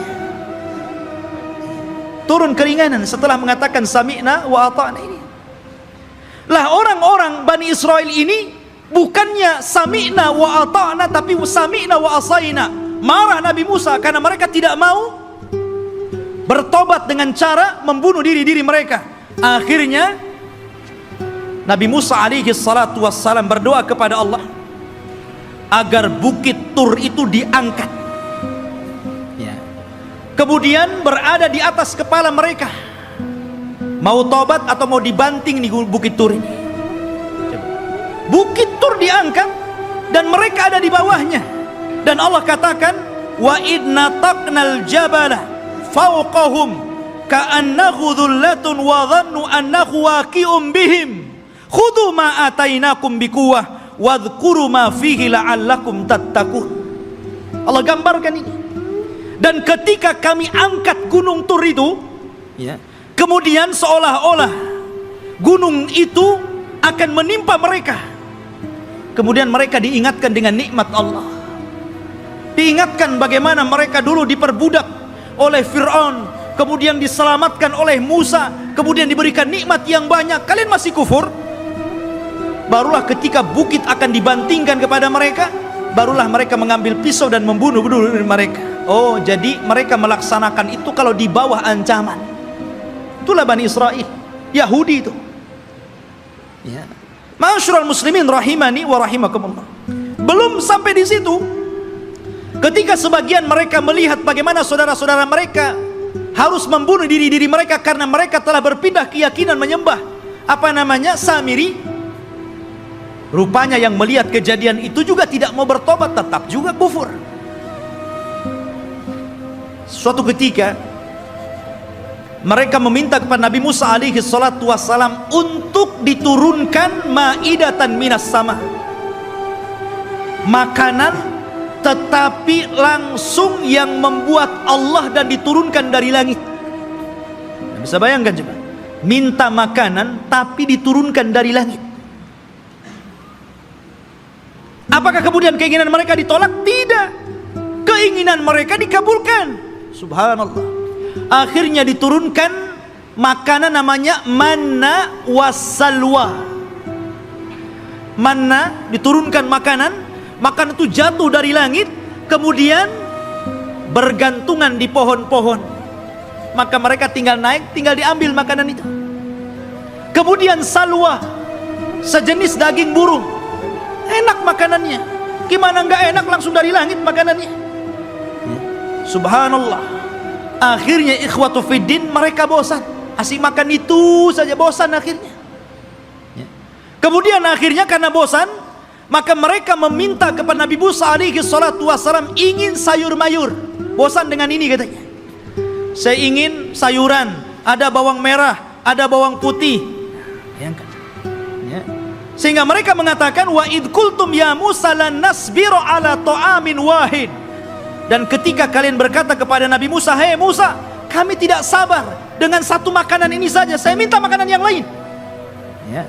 Turun keringanan setelah mengatakan sami'na wa ata'na ini. Lah orang-orang Bani Israel ini bukannya sami'na wa ata'na, tapi sami'na wa asaina. Marah Nabi Musa karena mereka tidak mau bertobat dengan cara membunuh diri-diri mereka. Akhirnya Nabi Musa alaihi salatu wassalam berdoa kepada Allah agar bukit Tur itu diangkat, ya. Kemudian berada di atas kepala mereka, mau tobat atau mau dibanting di bukit Tur ini. Bukit Tur diangkat dan mereka ada di bawahnya. Dan Allah katakan wa idna taqnal jabala fawqahum ka'annahu dhullatun wa dhannu annahu waqi'un bihim khudhu ma atainakum biquwwah wadhkuru ma fihi la'allakum tattaqun. Allah gambarkan ini. Dan ketika kami angkat gunung Tur itu, ya, kemudian seolah-olah gunung itu akan menimpa mereka. Kemudian mereka diingatkan dengan nikmat Allah. Diingatkan bagaimana mereka dulu diperbudak oleh Fir'aun, kemudian diselamatkan oleh Musa, kemudian diberikan nikmat yang banyak. Kalian masih kufur? Barulah ketika bukit akan dibantingkan kepada mereka, barulah mereka mengambil pisau dan membunuh mereka. Oh, jadi mereka melaksanakan itu kalau di bawah ancaman. Itulah Bani Israel, Yahudi itu, ya. Ma'asyiral muslimin rahimani wa rahimakumullah. Belum sampai di situ, ketika sebagian mereka melihat bagaimana saudara-saudara mereka harus membunuh diri-diri mereka karena mereka telah berpindah keyakinan menyembah Samiri. Rupanya yang melihat kejadian itu juga tidak mau bertobat, tetap juga kufur. Suatu ketika mereka meminta kepada Nabi Musa alaihi salatu wassalam untuk diturunkan maidatan minas sama, makanan tetapi langsung yang membuat Allah dan diturunkan dari langit. Bisa bayangkan coba, minta makanan tapi diturunkan dari langit. Apakah kemudian keinginan mereka ditolak? Tidak. Keinginan mereka dikabulkan. Subhanallah. Akhirnya diturunkan makanan namanya manna wassalwa. Manna, diturunkan makanan itu jatuh dari langit, kemudian bergantungan di pohon-pohon. Maka mereka tinggal naik, tinggal diambil makanan itu. Kemudian salwa, sejenis daging burung. Enak makanannya. Gimana enggak enak, langsung dari langit makanannya. Subhanallah. Akhirnya ikhwatu fiddin, mereka bosan. Asik makan itu saja, bosan akhirnya. Kemudian akhirnya karena bosan, maka mereka meminta kepada Nabi Musa alaihi salatu wassalam ingin sayur mayur. Bosan dengan ini katanya. Saya ingin sayuran, ada bawang merah, ada bawang putih. Bayangkan. Ya. Sehingga mereka mengatakan wa id qultum ya Musa lan nasbiru ala ta'amin wahid. Dan ketika kalian berkata kepada Nabi Musa, "Hei Musa, kami tidak sabar dengan satu makanan ini saja, saya minta makanan yang lain." Ya.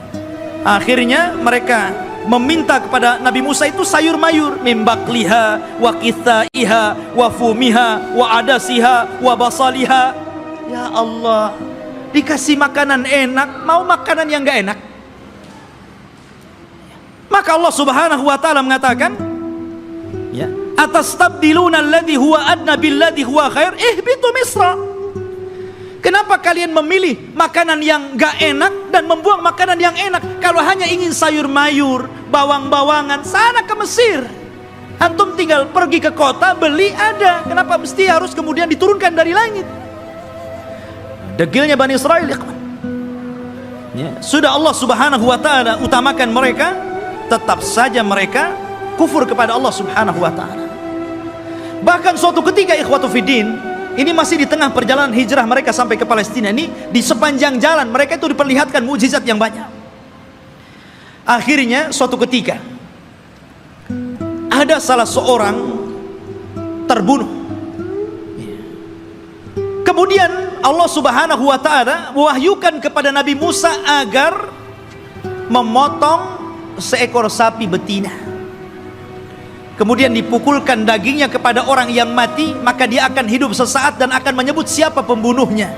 Akhirnya mereka meminta kepada Nabi Musa itu sayur mayur, mimbakliha wa kithaiha wa fumiha wa adasiha wa basaliha. Ya Allah, dikasih makanan enak, mau makanan yang enggak enak. Maka Allah Subhanahu wa taala mengatakan, ya, atastabdiluna alladhi huwa adna billadhi huwa khair ihbitu misra. Kenapa kalian memilih makanan yang enggak enak dan membuang makanan yang enak? Kalau hanya ingin sayur mayur, bawang-bawangan, sana ke Mesir. Antum tinggal pergi ke kota, beli ada. Kenapa mesti harus kemudian diturunkan dari langit? Degilnya Bani Israel, ya. Sudah Allah Subhanahu wa taala utamakan mereka, tetap saja mereka kufur kepada Allah Subhanahu wa taala. Bahkan suatu ketika ikhwatu fiddin, ini masih di tengah perjalanan hijrah mereka sampai ke Palestina. Ini di sepanjang jalan mereka itu diperlihatkan mukjizat yang banyak. Akhirnya suatu ketika ada salah seorang terbunuh. Kemudian Allah Subhanahu wa ta'ala mewahyukan kepada Nabi Musa agar memotong seekor sapi betina. Kemudian dipukulkan dagingnya kepada orang yang mati, maka dia akan hidup sesaat dan akan menyebut siapa pembunuhnya.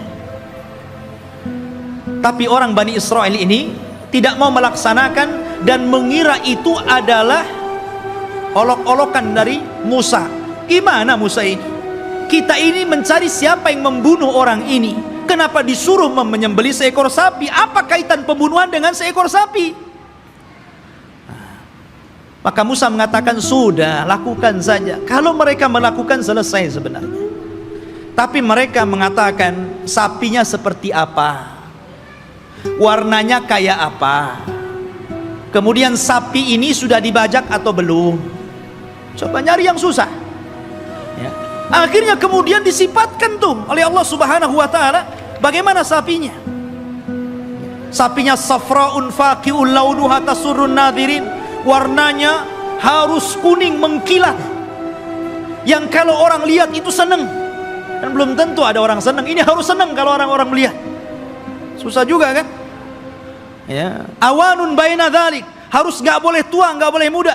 Tapi orang Bani Israel ini tidak mau melaksanakan dan mengira itu adalah olok-olokan dari Musa. Gimana Musa ini? Kita ini mencari siapa yang membunuh orang ini. Kenapa disuruh menyembelih seekor sapi? Apa kaitan pembunuhan dengan seekor sapi? Maka Musa mengatakan, sudah, lakukan saja. Kalau mereka melakukan, selesai sebenarnya. Tapi mereka mengatakan, sapinya seperti apa, warnanya kayak apa, kemudian sapi ini sudah dibajak atau belum. Coba nyari yang susah ya. Akhirnya kemudian disifatkan tuh oleh Allah Subhanahu wa ta'ala bagaimana sapinya. Sapinya safra'un faqi'un launuha tasurrun nadirin, warnanya harus kuning mengkilat, yang kalau orang lihat itu senang. Dan belum tentu ada orang senang, ini harus senang kalau orang-orang melihat. Susah juga kan ya. Awanun baina dzalik, harus nggak boleh tua, nggak boleh muda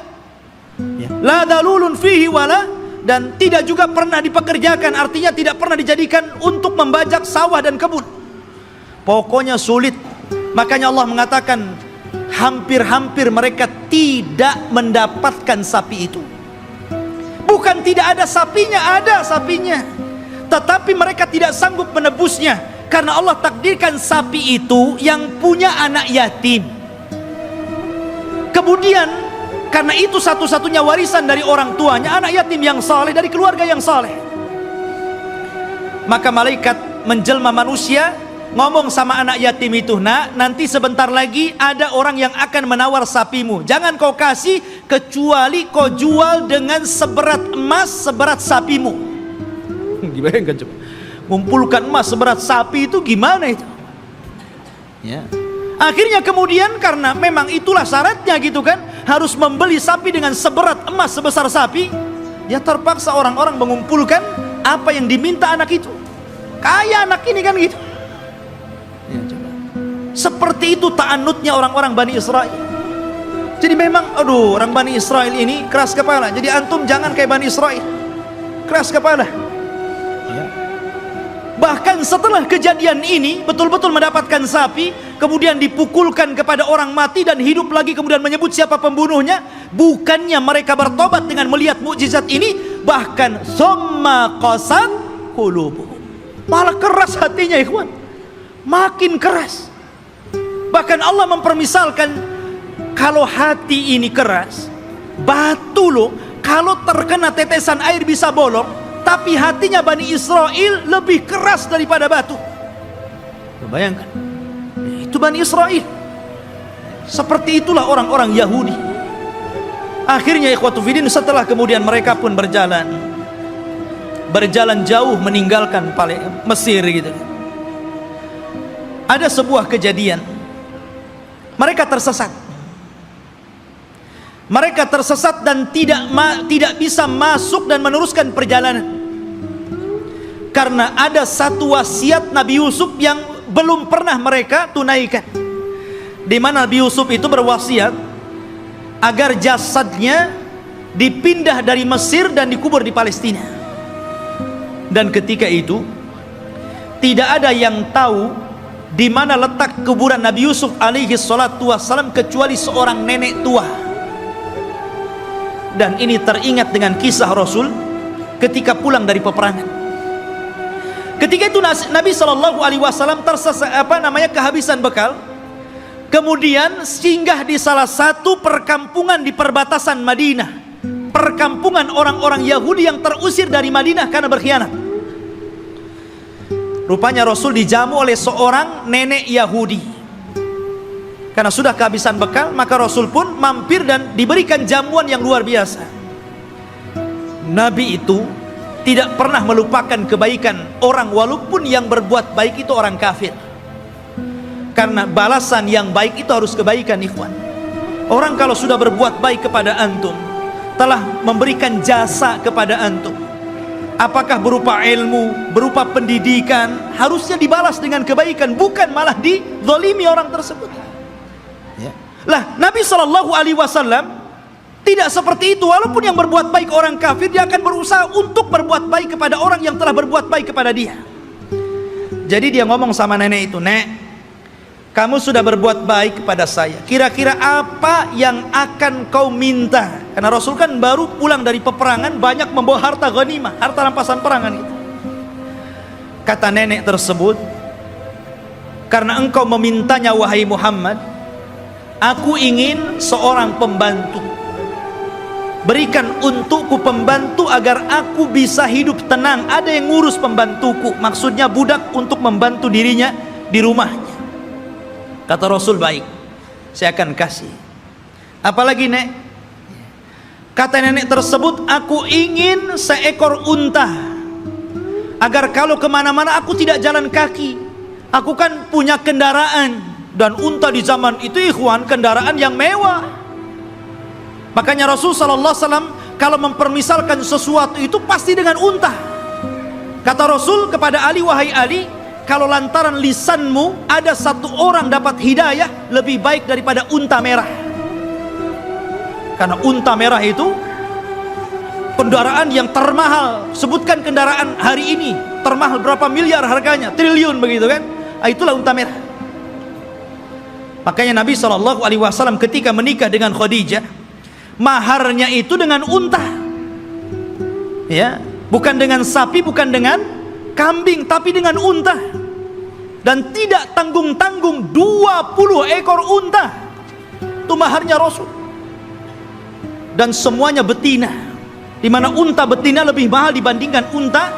ya. La dalulun fihi wala, dan tidak juga pernah dipekerjakan, artinya tidak pernah dijadikan untuk membajak sawah dan kebun. Pokoknya sulit. Makanya Allah mengatakan hampir-hampir mereka tidak mendapatkan sapi itu. Bukan tidak ada sapinya, ada sapinya, tetapi mereka tidak sanggup menebusnya, karena Allah takdirkan sapi itu yang punya anak yatim. Kemudian karena itu satu-satunya warisan dari orang tuanya, anak yatim yang saleh dari keluarga yang saleh. Maka malaikat menjelma manusia, ngomong sama anak yatim itu, nak, nanti sebentar lagi ada orang yang akan menawar sapimu. Jangan kau kasih kecuali kau jual dengan seberat emas seberat sapimu. Dibayangkan coba, ngumpulkan emas seberat sapi itu gimana itu ya. Akhirnya kemudian karena memang itulah syaratnya gitu kan, harus membeli sapi dengan seberat emas sebesar sapi, ya terpaksa orang-orang mengumpulkan apa yang diminta anak itu. Kaya anak ini kan gitu ya, coba. Seperti itu ta'annutnya orang-orang Bani Israel. Jadi memang aduh, orang Bani Israel ini keras kepala. Jadi antum jangan kayak Bani Israel, keras kepala ya. Bahkan setelah kejadian ini betul-betul mendapatkan sapi, kemudian dipukulkan kepada orang mati dan hidup lagi, kemudian menyebut siapa pembunuhnya. Bukannya mereka bertobat dengan melihat mukjizat ini, bahkan summa qasat qulubuhum, malah keras hatinya ikhwan, makin keras. Bahkan Allah mempermisalkan, kalau hati ini keras, batu loh, kalau terkena tetesan air bisa bolong. Tapi hatinya Bani Israel lebih keras daripada batu. Bayangkan, itu Bani Israel. Seperti itulah orang-orang Yahudi. Akhirnya ikhwatu fiddin, setelah kemudian mereka pun berjalan jauh meninggalkan Mesir gitu. Ada sebuah kejadian, mereka tersesat. Mereka tersesat dan tidak bisa masuk dan meneruskan perjalanan. Karena ada satu wasiat Nabi Yusuf yang belum pernah mereka tunaikan, di mana Nabi Yusuf itu berwasiat agar jasadnya dipindah dari Mesir dan dikubur di Palestina. Dan ketika itu tidak ada yang tahu di mana letak kuburan Nabi Yusuf alaihi salatu wassalam kecuali seorang nenek tua. Dan ini teringat dengan kisah Rasul ketika pulang dari peperangan. Ketika itu Nabi SAW kehabisan bekal, kemudian singgah di salah satu perkampungan di perbatasan Madinah, perkampungan orang-orang Yahudi yang terusir dari Madinah karena berkhianat. Rupanya Rasul dijamu oleh seorang nenek Yahudi. Karena sudah kehabisan bekal, maka Rasul pun mampir dan diberikan jamuan yang luar biasa. Nabi itu tidak pernah melupakan kebaikan orang walaupun yang berbuat baik itu orang kafir. Karena balasan yang baik itu harus kebaikan, ikhwan. Orang kalau sudah berbuat baik kepada antum, telah memberikan jasa kepada antum, apakah berupa ilmu, berupa pendidikan, harusnya dibalas dengan kebaikan, bukan malah dizalimi orang tersebut. Ya. Lah, Nabi SAW tidak seperti itu. Walaupun yang berbuat baik orang kafir, dia akan berusaha untuk berbuat baik kepada orang yang telah berbuat baik kepada dia. Jadi dia ngomong sama nenek itu, "Nek, kamu sudah berbuat baik kepada saya. Kira-kira apa yang akan kau minta?" Karena Rasul kan baru pulang dari peperangan, banyak membawa harta ghanimah, harta rampasan perangan itu. Kata nenek tersebut, "Karena engkau memintanya wahai Muhammad, aku ingin seorang pembantu. Berikan untukku pembantu agar aku bisa hidup tenang. Ada yang ngurus pembantuku." Maksudnya budak untuk membantu dirinya di rumahnya. Kata Rasul, "Baik, saya akan kasih. Apalagi, Nek?" Kata nenek tersebut, "Aku ingin seekor unta, agar kalau kemana-mana aku tidak jalan kaki. Aku kan punya kendaraan, dan unta di zaman itu, ikhwan, kendaraan yang mewah." Makanya Rasul SAW kalau mempermisalkan sesuatu itu pasti dengan unta. Kata Rasul kepada Ali, "Wahai Ali, kalau lantaran lisanmu ada satu orang dapat hidayah, lebih baik daripada unta merah." Karena unta merah itu kendaraan yang termahal. Sebutkan kendaraan hari ini termahal berapa miliar harganya, triliun begitu kan. Itulah unta merah. Makanya Nabi SAW ketika menikah dengan Khadijah, maharnya itu dengan unta. Ya, bukan dengan sapi, bukan dengan kambing, tapi dengan unta. Dan tidak tanggung-tanggung, 20 ekor unta. Itu maharnya Rasul. Dan semuanya betina, di mana unta betina lebih mahal dibandingkan unta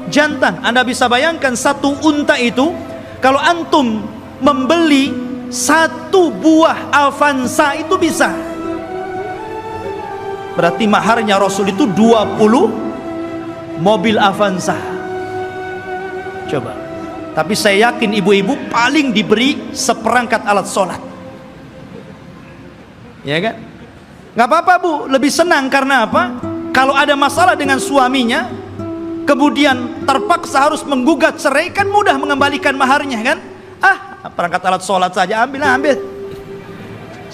jantan. Anda bisa bayangkan satu unta itu, kalau antum membeli satu buah Avanza itu bisa. Berarti maharnya Rasul itu 20 mobil Avanza. Coba. Tapi saya yakin ibu-ibu paling diberi seperangkat alat sholat. Ya kan? Gak apa-apa, Bu, lebih senang. Karena apa? Kalau ada masalah dengan suaminya, kemudian terpaksa harus menggugat cerai, kan mudah mengembalikan maharnya kan. Perangkat alat sholat saja, ambil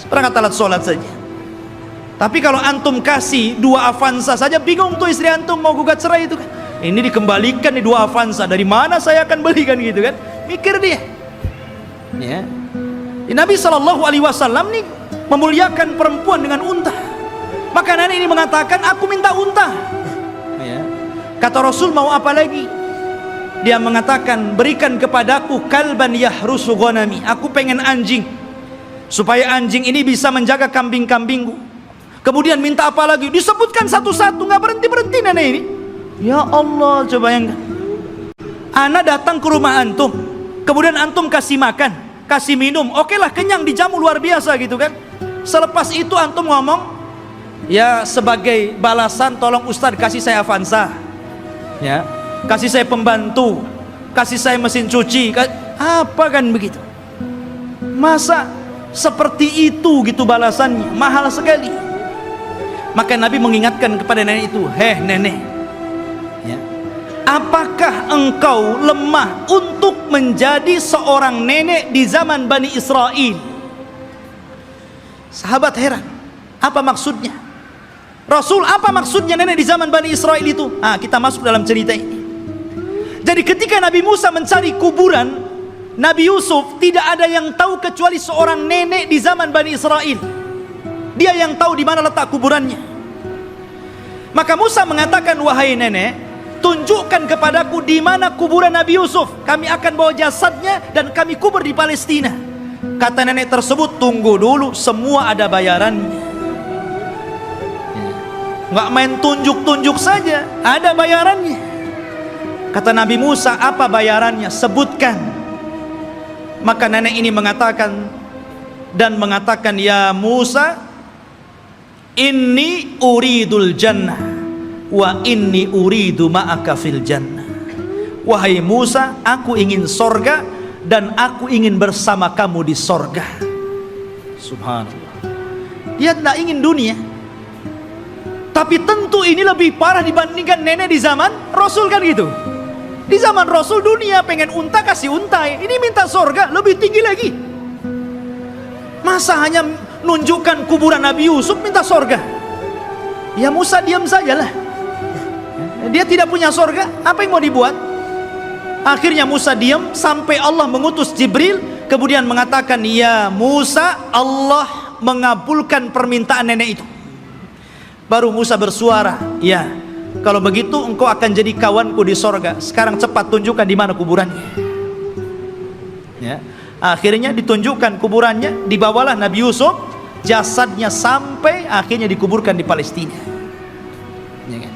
perangkat alat sholat saja. Tapi kalau antum kasih 2 Avanza saja, bingung tuh istri antum mau gugat cerai itu kan. Ini dikembalikan nih 2 Avanza, dari mana saya akan belikan gitu kan. Mikir dia. Ya. Nabi SAW nih memuliakan perempuan dengan unta. Maka nenek ini mengatakan, "Aku minta unta." Ya. Kata Rasul, "Mau apa lagi?" Dia mengatakan, "Berikan kepadaku kalban yahrusu ghanami." Aku pengen anjing, supaya anjing ini bisa menjaga kambing-kambingku. Kemudian minta apa lagi? Disebutkan satu-satu, nggak berhenti-berhenti nenek ini. Ya Allah, coba yang Ana datang ke rumah antum, kemudian antum kasih makan, kasih minum, oke lah, kenyang, dijamu luar biasa gitu kan. Selepas itu antum ngomong, "Ya, sebagai balasan tolong Ustadz kasih saya Avanza, ya, kasih saya pembantu, kasih saya mesin cuci." Apa kan begitu? Masa seperti itu gitu balasannya? Mahal sekali. Maka Nabi mengingatkan kepada nenek itu, "Heh nenek, ya, apakah engkau lemah untuk menjadi seorang nenek di zaman Bani Israel?" Sahabat heran, apa maksudnya? Rasul, apa maksudnya nenek di zaman Bani Israel itu? Kita masuk dalam cerita ini. Jadi ketika Nabi Musa mencari kuburan Nabi Yusuf, tidak ada yang tahu kecuali seorang nenek di zaman Bani Israel. Dia yang tahu di mana letak kuburannya. Maka Musa mengatakan, "Wahai nenek, tunjukkan kepadaku di mana kuburan Nabi Yusuf. Kami akan bawa jasadnya dan kami kubur di Palestina." Kata nenek tersebut, "Tunggu dulu, semua ada bayarannya." Nggak main tunjuk-tunjuk saja, ada bayarannya. Kata Nabi Musa, "Apa bayarannya? Sebutkan." Maka nenek ini mengatakan, "Ya Musa, inni uridul jannah." wa inni uridu ma'aka fil jannah. Wahai Musa, aku ingin sorga dan aku ingin bersama kamu di sorga. Subhanallah. Dia tidak ingin dunia. Tapi tentu ini lebih parah dibandingkan nenek di zaman Rasul, kan gitu. Di zaman Rasul dunia pengen unta kasih unta, ini minta sorga lebih tinggi lagi. Masa hanya nunjukkan kuburan Nabi Yusuf minta sorga? Ya Musa diam sajalah. Dia tidak punya sorga, apa yang mau dibuat? Akhirnya Musa diam sampai Allah mengutus Jibril, kemudian mengatakan, ya Musa, Allah mengabulkan permintaan nenek itu. Baru Musa bersuara, ya, kalau begitu engkau akan jadi kawanku di sorga. Sekarang cepat tunjukkan di mana kuburannya. Ya. Akhirnya ditunjukkan kuburannya, dibawalah Nabi Yusuf, jasadnya sampai akhirnya dikuburkan di Palestina. Ya kan?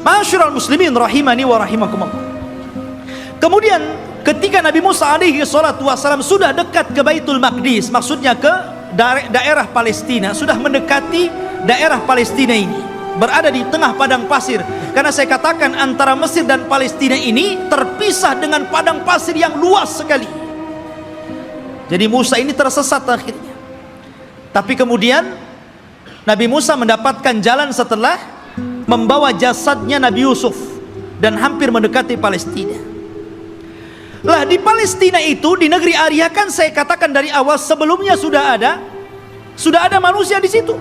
Ma'asyiral muslimin rahimani wa rahimakumullah. Kemudian ketika Nabi Musa alaihi salatu wassalam sudah dekat ke Baitul Maqdis, maksudnya ke daerah Palestina, sudah mendekati daerah Palestina ini, berada di tengah padang pasir. Karena saya katakan antara Mesir dan Palestina ini terpisah dengan padang pasir yang luas sekali. Jadi Musa ini tersesat akhirnya. Tapi kemudian Nabi Musa mendapatkan jalan setelah membawa jasadnya Nabi Yusuf dan hampir mendekati Palestina. Lah di Palestina itu, di negeri Arya, kan saya katakan dari awal sebelumnya sudah ada manusia di situ.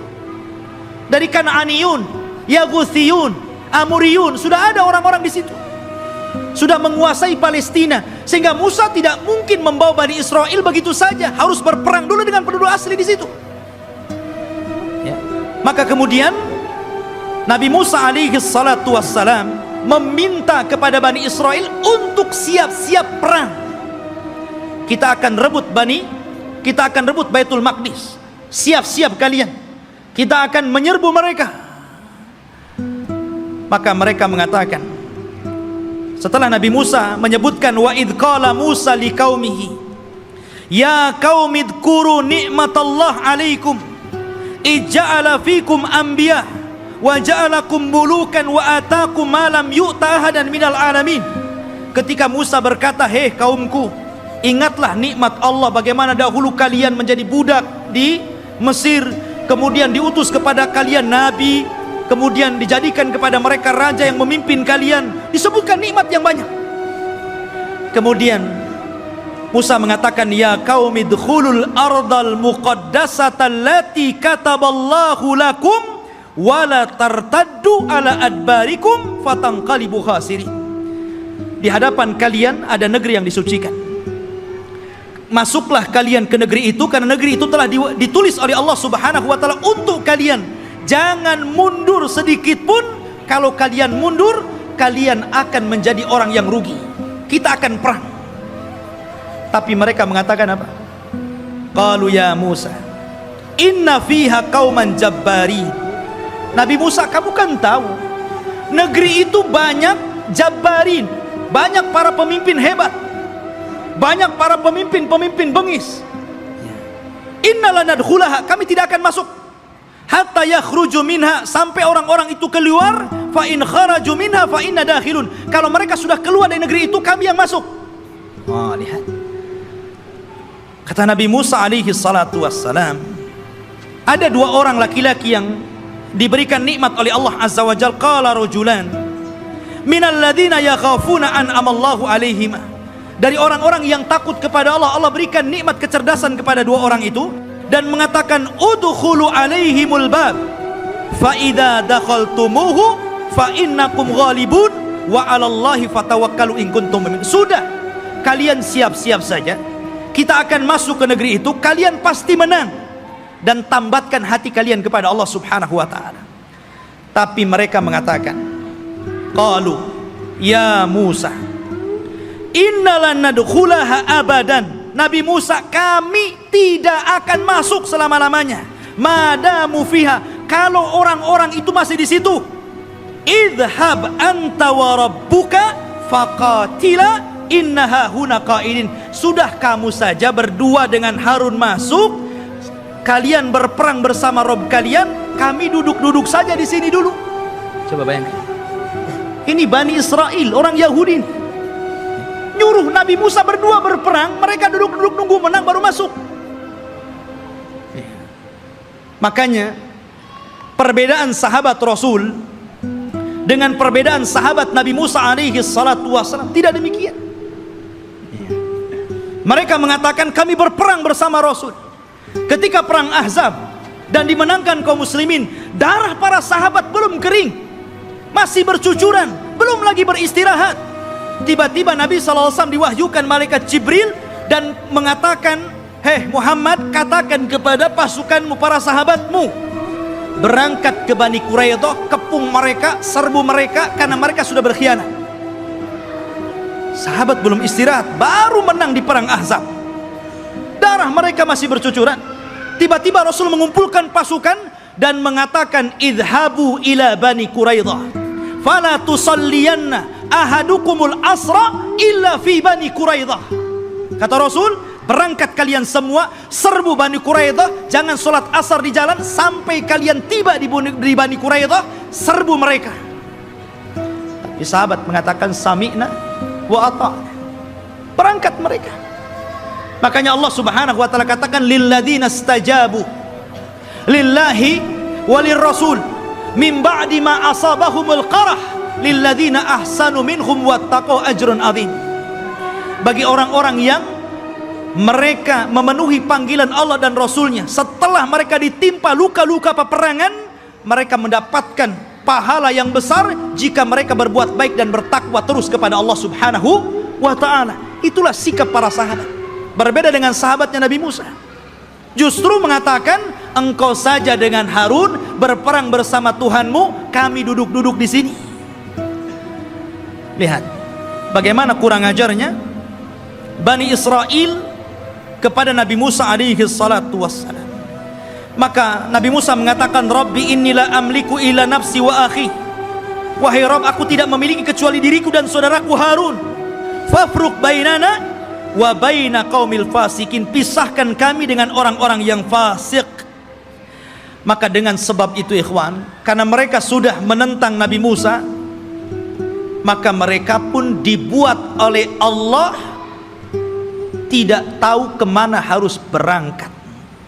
Dari Kan'aniyun, Yaguthiyun, Amuriyun, sudah ada orang-orang di situ. Sudah menguasai Palestina, sehingga Musa tidak mungkin membawa Bani Israel begitu saja, harus berperang dulu dengan penduduk asli di situ. Ya. Maka kemudian Nabi Musa alaihi salatu wassalam meminta kepada Bani Israel untuk siap-siap perang. Kita akan rebut Baitul Maqdis. Siap-siap kalian. Kita akan menyerbu mereka. Maka mereka mengatakan, setelah Nabi Musa menyebutkan, wa idh qala Musa liqaumihi ya qaumi dzkuru ni'matallah alaikum ij'ala fikum anbiya wa ja'alakum mulukan wa atakum ma lam yu'ta ahadan minal alamin. Ketika Musa berkata, hei kaumku, ingatlah nikmat Allah, bagaimana dahulu kalian menjadi budak di Mesir, kemudian diutus kepada kalian nabi, kemudian dijadikan kepada mereka raja yang memimpin kalian, disebutkan nikmat yang banyak. Kemudian Musa mengatakan, ya qaumi dkhulul ardal muqaddasata allati kataballahu lakum wala tartaddu ala adbarikum fatanqalibu khasirin. Di hadapan kalian ada negeri yang disucikan. Masuklah kalian ke negeri itu, karena negeri itu telah ditulis oleh Allah Subhanahu wa taala untuk kalian. Jangan mundur sedikit pun. Kalau kalian mundur, kalian akan menjadi orang yang rugi. Kita akan perang. Tapi mereka mengatakan apa? Qalu ya Musa, inna fiha qauman jabbarin. Nabi Musa, kamu kan tahu negeri itu banyak jabbarin, banyak para pemimpin hebat, banyak para pemimpin bengis. Inna lanadkhulaha, kami tidak akan masuk hatta yakhruju minha, sampai orang-orang itu keluar. Fa in kharaju minha fa inna dakhilun, kalau mereka sudah keluar dari negeri itu, kami yang masuk. Lihat, kata Nabi Musa alaihi salatu wassalam, ada dua orang laki-laki yang diberikan nikmat oleh Allah azza wa jalla. Qala rajulan minal ladina yakhafuna an amallahu alaihima, dari orang-orang yang takut kepada Allah, Allah berikan nikmat kecerdasan kepada dua orang itu, dan mengatakan udkhulu alaihimul bab fa idza dakhaltumuhu fa innakum ghalibun wa 'alallahi fatawakkalu in kuntum mu'minin. Sudah, kalian siap-siap saja, kita akan masuk ke negeri itu, kalian pasti menang, dan tambatkan hati kalian kepada Allah Subhanahu wa taala. Tapi mereka mengatakan, qalu ya Musa innalan nadkhulaha abadan. Nabi Musa, kami tidak akan masuk selama-lamanya. Madamu fiha, kalau orang-orang itu masih di situ. Idhab anta wa rabbuka faqatila innaha huna qaidin. Sudah, kamu saja berdua dengan Harun masuk, kalian berperang bersama Rob kalian, kami duduk-duduk saja di sini dulu. Coba bayangkan. Ini Bani Israel, orang Yahudi, nyuruh Nabi Musa berdua berperang, mereka duduk-duduk nunggu menang baru masuk. Makanya perbedaan sahabat Rasul dengan perbedaan sahabat Nabi Musa alaihi salatu wassalam tidak demikian. Mereka mengatakan kami berperang bersama Rasul. Ketika perang Ahzab dan dimenangkan kaum muslimin, darah para sahabat belum kering, masih bercucuran, belum lagi beristirahat. Tiba-tiba Nabi SAW diwahyukan malaikat Jibril dan mengatakan, hei Muhammad, katakan kepada pasukanmu, para sahabatmu, berangkat ke Bani Quraidah, kepung mereka, serbu mereka, karena mereka sudah berkhianat. Sahabat belum istirahat, baru menang di perang Ahzab, darah mereka masih bercucuran. Tiba-tiba Rasul mengumpulkan pasukan dan mengatakan, idhabu ila Bani Quraidah fala tusalliyanna ahadukumul asra illa fi Bani Quraidah. Kata Rasul, berangkat kalian semua, serbu Bani Quraidah, jangan sholat asar di jalan sampai kalian tiba di Bani Quraidah, serbu mereka. Tapi sahabat mengatakan sami'na wa ata'na, berangkat mereka. Makanya Allah Subhanahu wa taala katakan, lilladzina stajabu lillahi walir rasul min ba'di ma asabahumul qarah lilladzina ahsanu minhum wattaqau ajrun adzim. Bagi orang-orang yang mereka memenuhi panggilan Allah dan Rasulnya, setelah mereka ditimpa luka-luka peperangan, mereka mendapatkan pahala yang besar jika mereka berbuat baik dan bertakwa terus kepada Allah Subhanahu wa ta'ala. Itulah sikap para sahabat, berbeda dengan sahabatnya Nabi Musa. Justru mengatakan, engkau saja dengan Harun berperang bersama Tuhanmu, kami duduk-duduk di sini. Lihat bagaimana kurang ajarnya Bani Israel kepada Nabi Musa alaihi salatu wassalam. Maka Nabi Musa mengatakan, Rabbi inni la amliku ila nafsi wa akhi. Wahai Rabb, aku tidak memiliki kecuali diriku dan saudaraku Harun. Fafruq bainana wa baina qaumil fasikin, pisahkan kami dengan orang-orang yang fasik. Maka dengan sebab itu ikhwan, karena mereka sudah menentang Nabi Musa, maka mereka pun dibuat oleh Allah tidak tahu kemana harus berangkat.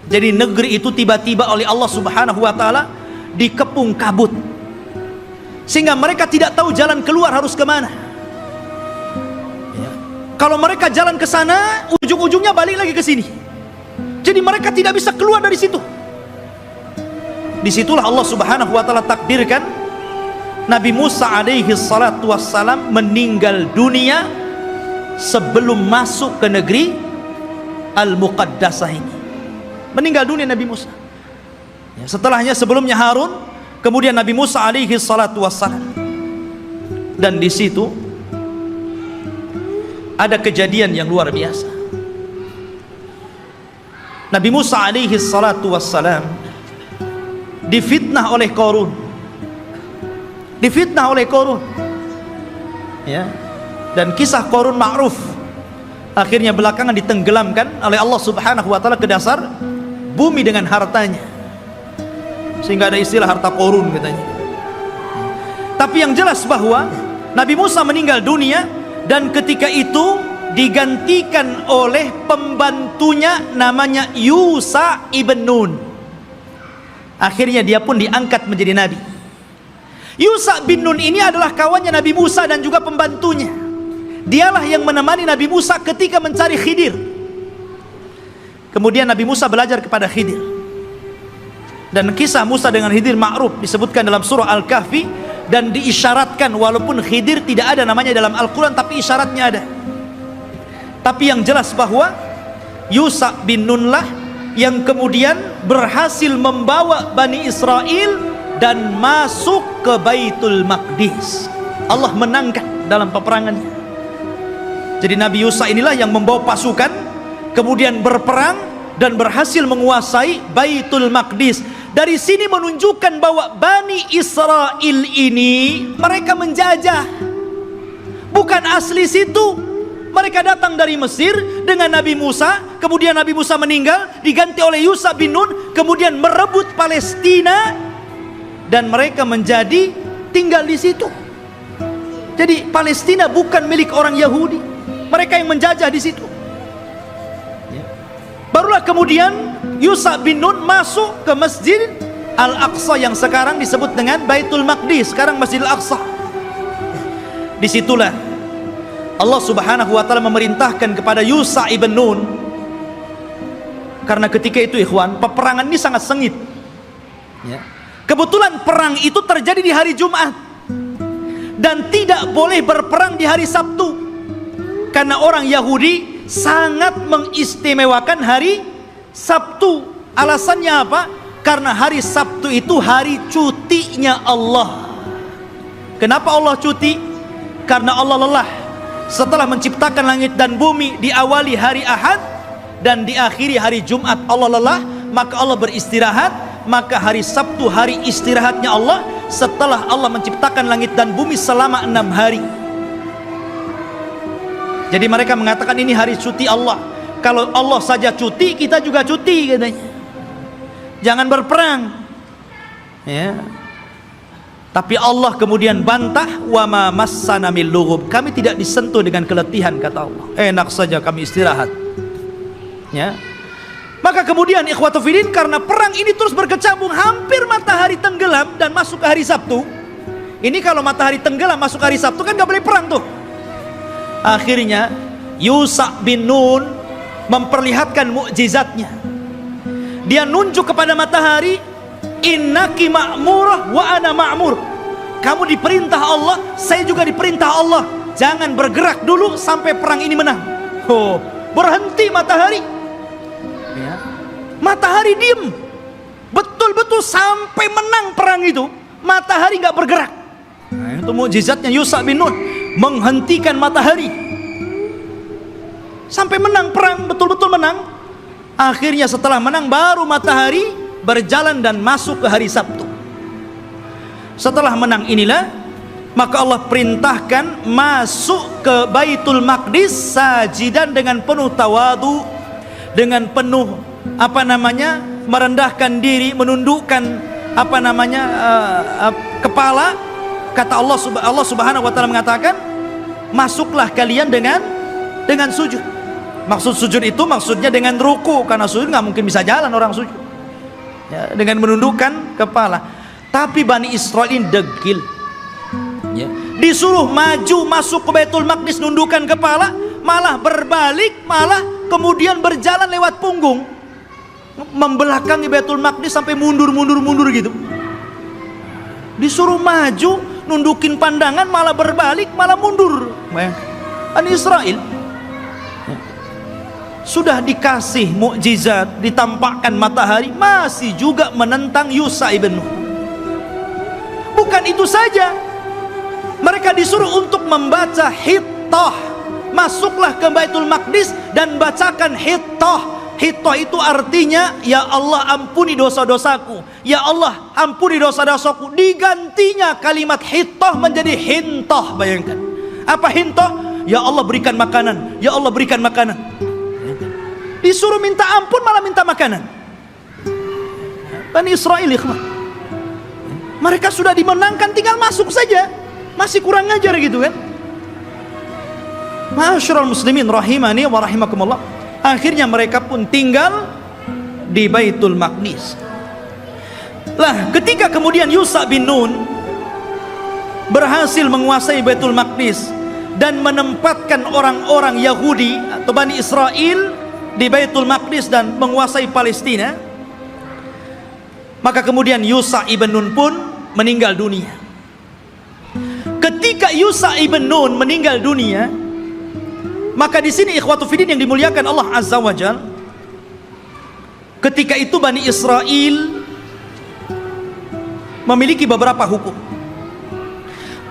Jadi negeri itu tiba-tiba oleh Allah Subhanahu wa ta'ala dikepung kabut, sehingga mereka tidak tahu jalan keluar harus kemana ya. Kalau mereka jalan ke sana, ujung-ujungnya balik lagi ke sini. Jadi mereka tidak bisa keluar dari situ. Disitulah Allah Subhanahu wa ta'ala takdirkan Nabi Musa alaihi salatu wassalam meninggal dunia sebelum masuk ke negeri Al-Muqaddasah ini. Meninggal dunia Nabi Musa ya, setelahnya sebelumnya Harun, kemudian Nabi Musa alaihi salatu wassalam. Dan di situ ada kejadian yang luar biasa. Nabi Musa alaihi salatu wassalam difitnah oleh Qarun. Difitnah oleh Qarun ya. Dan kisah Qarun ma'ruf. Akhirnya belakangan ditenggelamkan oleh Allah Subhanahu wa ta'ala ke dasar bumi dengan hartanya, sehingga ada istilah harta Qarun katanya. Tapi yang jelas bahwa Nabi Musa meninggal dunia, dan ketika itu digantikan oleh pembantunya namanya Yusha ibn Nun. Akhirnya dia pun diangkat menjadi nabi. Yusha bin Nun ini adalah kawannya Nabi Musa dan juga pembantunya. Dialah yang menemani Nabi Musa ketika mencari Khidir. Kemudian Nabi Musa belajar kepada Khidir. Dan kisah Musa dengan Khidir ma'ruf, disebutkan dalam surah Al-Kahfi, dan diisyaratkan, walaupun Khidir tidak ada namanya dalam Al-Quran, tapi isyaratnya ada. Tapi yang jelas bahwa Yusha bin Nun lah yang kemudian berhasil membawa Bani Israel dan masuk ke Baitul Maqdis. Allah menangkan dalam peperangannya. Jadi Nabi Yusha inilah yang membawa pasukan, kemudian berperang dan berhasil menguasai Baitul Maqdis. Dari sini menunjukkan bahwa Bani Israel ini mereka menjajah, bukan asli situ. Mereka datang dari Mesir dengan Nabi Musa, kemudian Nabi Musa meninggal, diganti oleh Yusha bin Nun, kemudian merebut Palestina, dan mereka menjadi tinggal di situ. Jadi Palestina bukan milik orang Yahudi, mereka yang menjajah di situ. Barulah kemudian Yusha bin Nun masuk ke Masjid Al-Aqsa yang sekarang disebut dengan Baitul Maqdis, sekarang Masjid Al-Aqsa. Disitulah Allah Subhanahu wa Ta'ala memerintahkan kepada Yusha ibn Nun, karena ketika itu ikhwan, peperangan ini sangat sengit. Kebetulan perang itu terjadi di hari Jumat dan tidak boleh berperang di hari Sabtu, karena orang Yahudi sangat mengistimewakan hari Sabtu. Alasannya apa? Karena hari Sabtu itu hari cutinya Allah. Kenapa Allah cuti? Karena Allah lelah setelah menciptakan langit dan bumi. Diawali hari Ahad dan diakhiri hari Jumat. Allah lelah, maka Allah beristirahat. Maka hari Sabtu hari istirahatnya Allah setelah Allah menciptakan langit dan bumi selama 6 hari. Jadi mereka mengatakan ini hari cuti Allah. Kalau Allah saja cuti, kita juga cuti katanya. Jangan berperang. Ya. Tapi Allah kemudian bantah, wa ma massana min lughub. Kami tidak disentuh dengan keletihan, kata Allah. Enak saja kami istirahat. Ya. Maka kemudian ikhwatu fillah, karena perang ini terus berkecambung, hampir matahari tenggelam dan masuk ke hari Sabtu. Ini kalau matahari tenggelam masuk hari Sabtu kan gak boleh perang tuh. Akhirnya Yusha bin Nun memperlihatkan mukjizatnya. Dia nunjuk kepada matahari, innaki ma'murah wa ana ma'mur. Kamu diperintah Allah, saya juga diperintah Allah. Jangan bergerak dulu sampai perang ini menang. Oh, berhenti matahari. Ya. Matahari diem, betul-betul sampai menang perang itu. Matahari nggak bergerak. Nah, itu mukjizatnya Yusha bin Nun, menghentikan matahari sampai menang perang, betul-betul menang. Akhirnya setelah menang baru matahari berjalan dan masuk ke hari Sabtu. Setelah menang inilah maka Allah perintahkan masuk ke Baitul Maqdis sajidan dengan penuh tawadu, dengan penuh merendahkan diri, menundukkan kepala. Kata Allah Subhanahu wa Ta'ala mengatakan, masuklah kalian dengan sujud. Maksud sujud itu maksudnya dengan ruku, karena sujud nggak mungkin bisa jalan orang sujud. Ya, dengan menundukkan kepala. Tapi Bani Israil ini degil. Ya. Disuruh maju masuk ke Baitul Maqdis nundukkan kepala, malah berbalik, malah kemudian berjalan lewat punggung, membelakangi Baitul Maqdis sampai mundur gitu. Disuruh maju nundukin pandangan, malah berbalik, malah mundur. Bani Israil sudah dikasih mukjizat, ditampakkan matahari, masih juga menentang Yusha ibn Nun. Bukan itu saja, mereka disuruh untuk membaca Hittah. Masuklah ke Baitul Maqdis dan bacakan Hittah. Hittah itu artinya, ya Allah ampuni dosa-dosaku, ya Allah ampuni dosa-dosaku. Digantinya kalimat Hittah menjadi Hintah. Bayangkan, apa Hintah? Ya Allah berikan makanan, ya Allah berikan makanan. Disuruh minta ampun malah minta makanan. Bani Israil, mereka sudah dimenangkan, tinggal masuk saja, masih kurang ngajar gitu kan. Ma'asyiral muslimin rahimani wa rahimakumullah. Akhirnya mereka pun tinggal di Baitul Maqdis. Lah, ketika kemudian Yusha bin Nun berhasil menguasai Baitul Maqdis dan menempatkan orang-orang Yahudi atau Bani Israil di Baitul Maqdis dan menguasai Palestina, maka kemudian Yusha ibn Nun pun meninggal dunia. Ketika Yusha ibn Nun meninggal dunia, maka di sini ikhwatu fiddin yang dimuliakan Allah Azza wa Jalla, ketika itu Bani Israil memiliki beberapa hukum.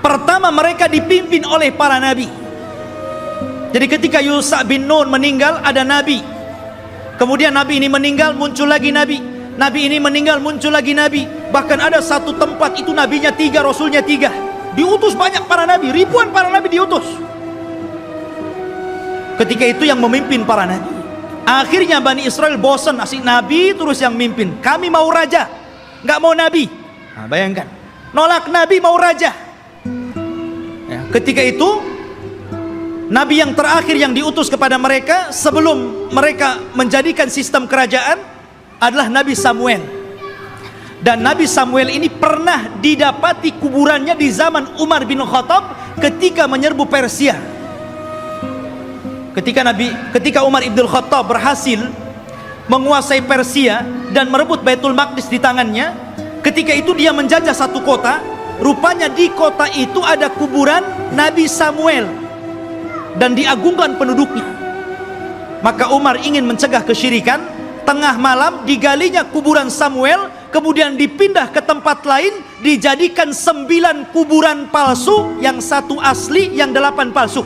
Pertama, mereka dipimpin oleh para nabi. Jadi ketika Yusha bin Nun meninggal, ada nabi. Kemudian nabi ini meninggal, muncul lagi nabi. Nabi ini meninggal, muncul lagi nabi. Bahkan ada satu tempat itu nabinya 3, rasulnya 3. Diutus banyak para nabi, ribuan para nabi diutus. Ketika itu yang memimpin para nabi. Akhirnya Bani Israil bosan, asik nabi terus yang mimpin. Kami mau raja, nggak mau nabi. Nah, bayangkan, nolak nabi mau raja. Ya, ketika itu Nabi yang terakhir yang diutus kepada mereka sebelum mereka menjadikan sistem kerajaan adalah Nabi Samuel. Dan Nabi Samuel ini pernah didapati kuburannya di zaman Umar bin Khattab ketika menyerbu Persia. Ketika Umar ibn Khattab berhasil menguasai Persia dan merebut Baitul Maqdis di tangannya, ketika itu dia menjajah satu kota. Rupanya di kota itu ada kuburan Nabi Samuel dan diagungkan penduduknya. Maka Umar ingin mencegah kesyirikan. Tengah malam digalinya kuburan Samuel, kemudian dipindah ke tempat lain, dijadikan 9 kuburan palsu, yang 1 asli, yang 8 palsu.